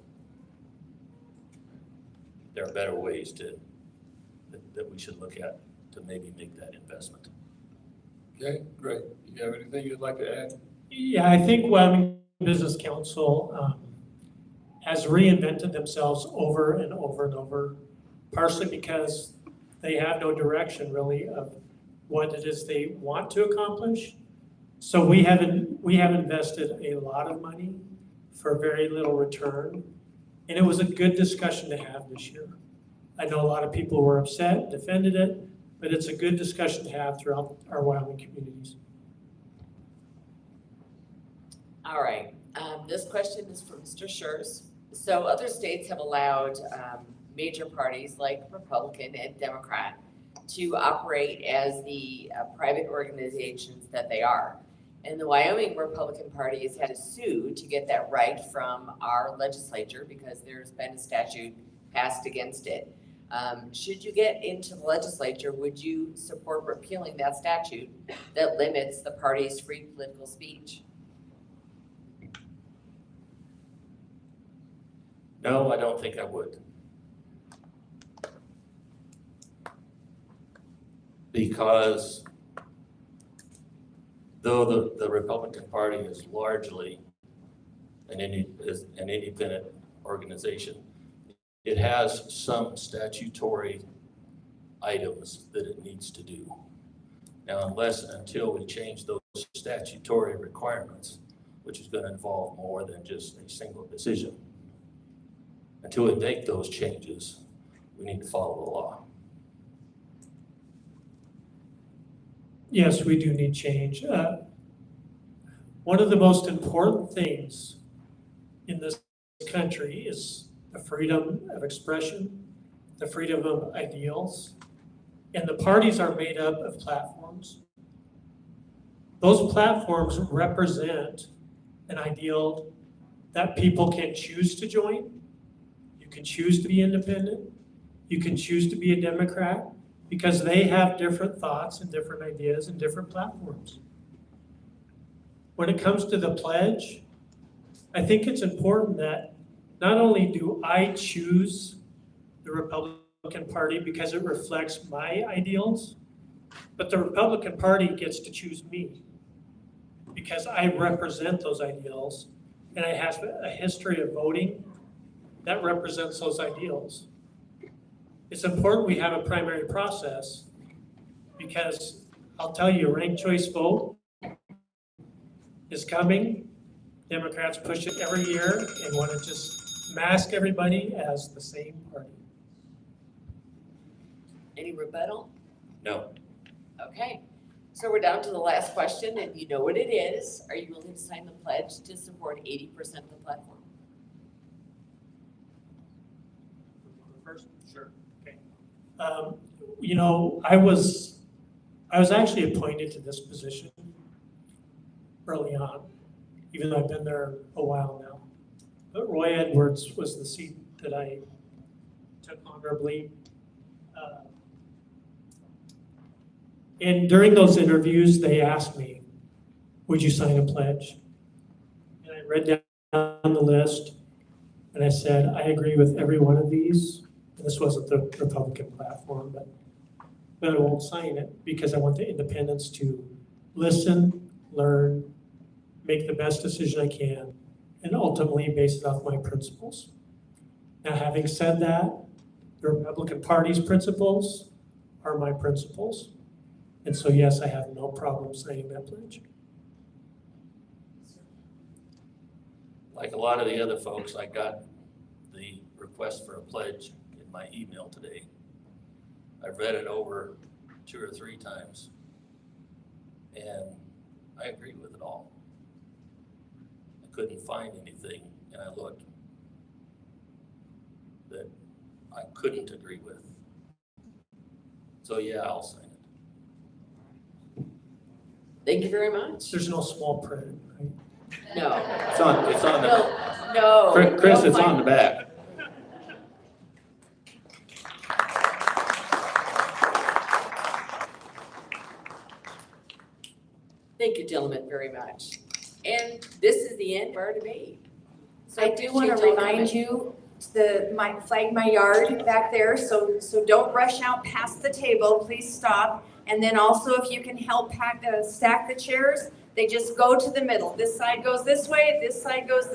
There are better ways that we should look at to maybe make that investment. Okay, great. You have anything you'd like to add? Yeah, I think Wyoming Business Council has reinvented themselves over and over and over, partially because they have no direction really of what it is they want to accomplish. So we have invested a lot of money for very little return. And it was a good discussion to have this year. I know a lot of people were upset, defended it, but it's a good discussion to have throughout our Wyoming communities. All right, this question is for Mr. Schurz. So other states have allowed major parties like Republican and Democrat to operate as the private organizations that they are. And the Wyoming Republican Party has had to sue to get that right from our legislature because there's been a statute passed against it. Should you get into the legislature, would you support repealing that statute that limits the party's free political speech? No, I don't think I would. Because though the Republican Party is largely an independent organization, it has some statutory items that it needs to do. Now, until we change those statutory requirements, which is going to involve more than just a single decision, until we make those changes, we need to follow the law. Yes, we do need change. One of the most important things in this country is the freedom of expression, the freedom of ideals, and the parties are made up of platforms. Those platforms represent an ideal that people can choose to join. You can choose to be independent. You can choose to be a Democrat because they have different thoughts and different ideas and different platforms. When it comes to the pledge, I think it's important that not only do I choose the Republican Party because it reflects my ideals, but the Republican Party gets to choose me because I represent those ideals and I have a history of voting that represents those ideals. It's important we have a primary process because I'll tell you, a ranked choice vote is coming. Democrats push it every year and want to just mask everybody as the same party. Any rebuttal? No. Okay, so we're down to the last question and you know what it is. Are you willing to sign the pledge to support 80% of the platform? First? Sure. Okay. You know, I was actually appointed to this position early on, even though I've been there a while now. But Roy Edwards was the seat that I took honorably. And during those interviews, they asked me, would you sign a pledge? And I read down the list and I said, I agree with every one of these. This wasn't the Republican platform, but I won't sign it because I want the independents to listen, learn, make the best decision I can, and ultimately base it off my principles. Now, having said that, the Republican Party's principles are my principles. And so, yes, I have no problem signing that pledge. Like a lot of the other folks, I got the request for a pledge in my email today. I've read it over 2 or 3 times, and I agree with it all. I couldn't find anything, and I looked, that I couldn't agree with. So yeah, I'll sign it. Thank you very much. There's no small print, right? No, It's on no. Chris, no, it's on the back. Thank you, gentlemen, very much. And this is the end of our debate. So I do want to appreciate y'all remind coming. you, flag my yard back there, so don't rush out past the table, please stop. And then also if you can help stack the chairs, they just go to the middle. This side goes this way, this side goes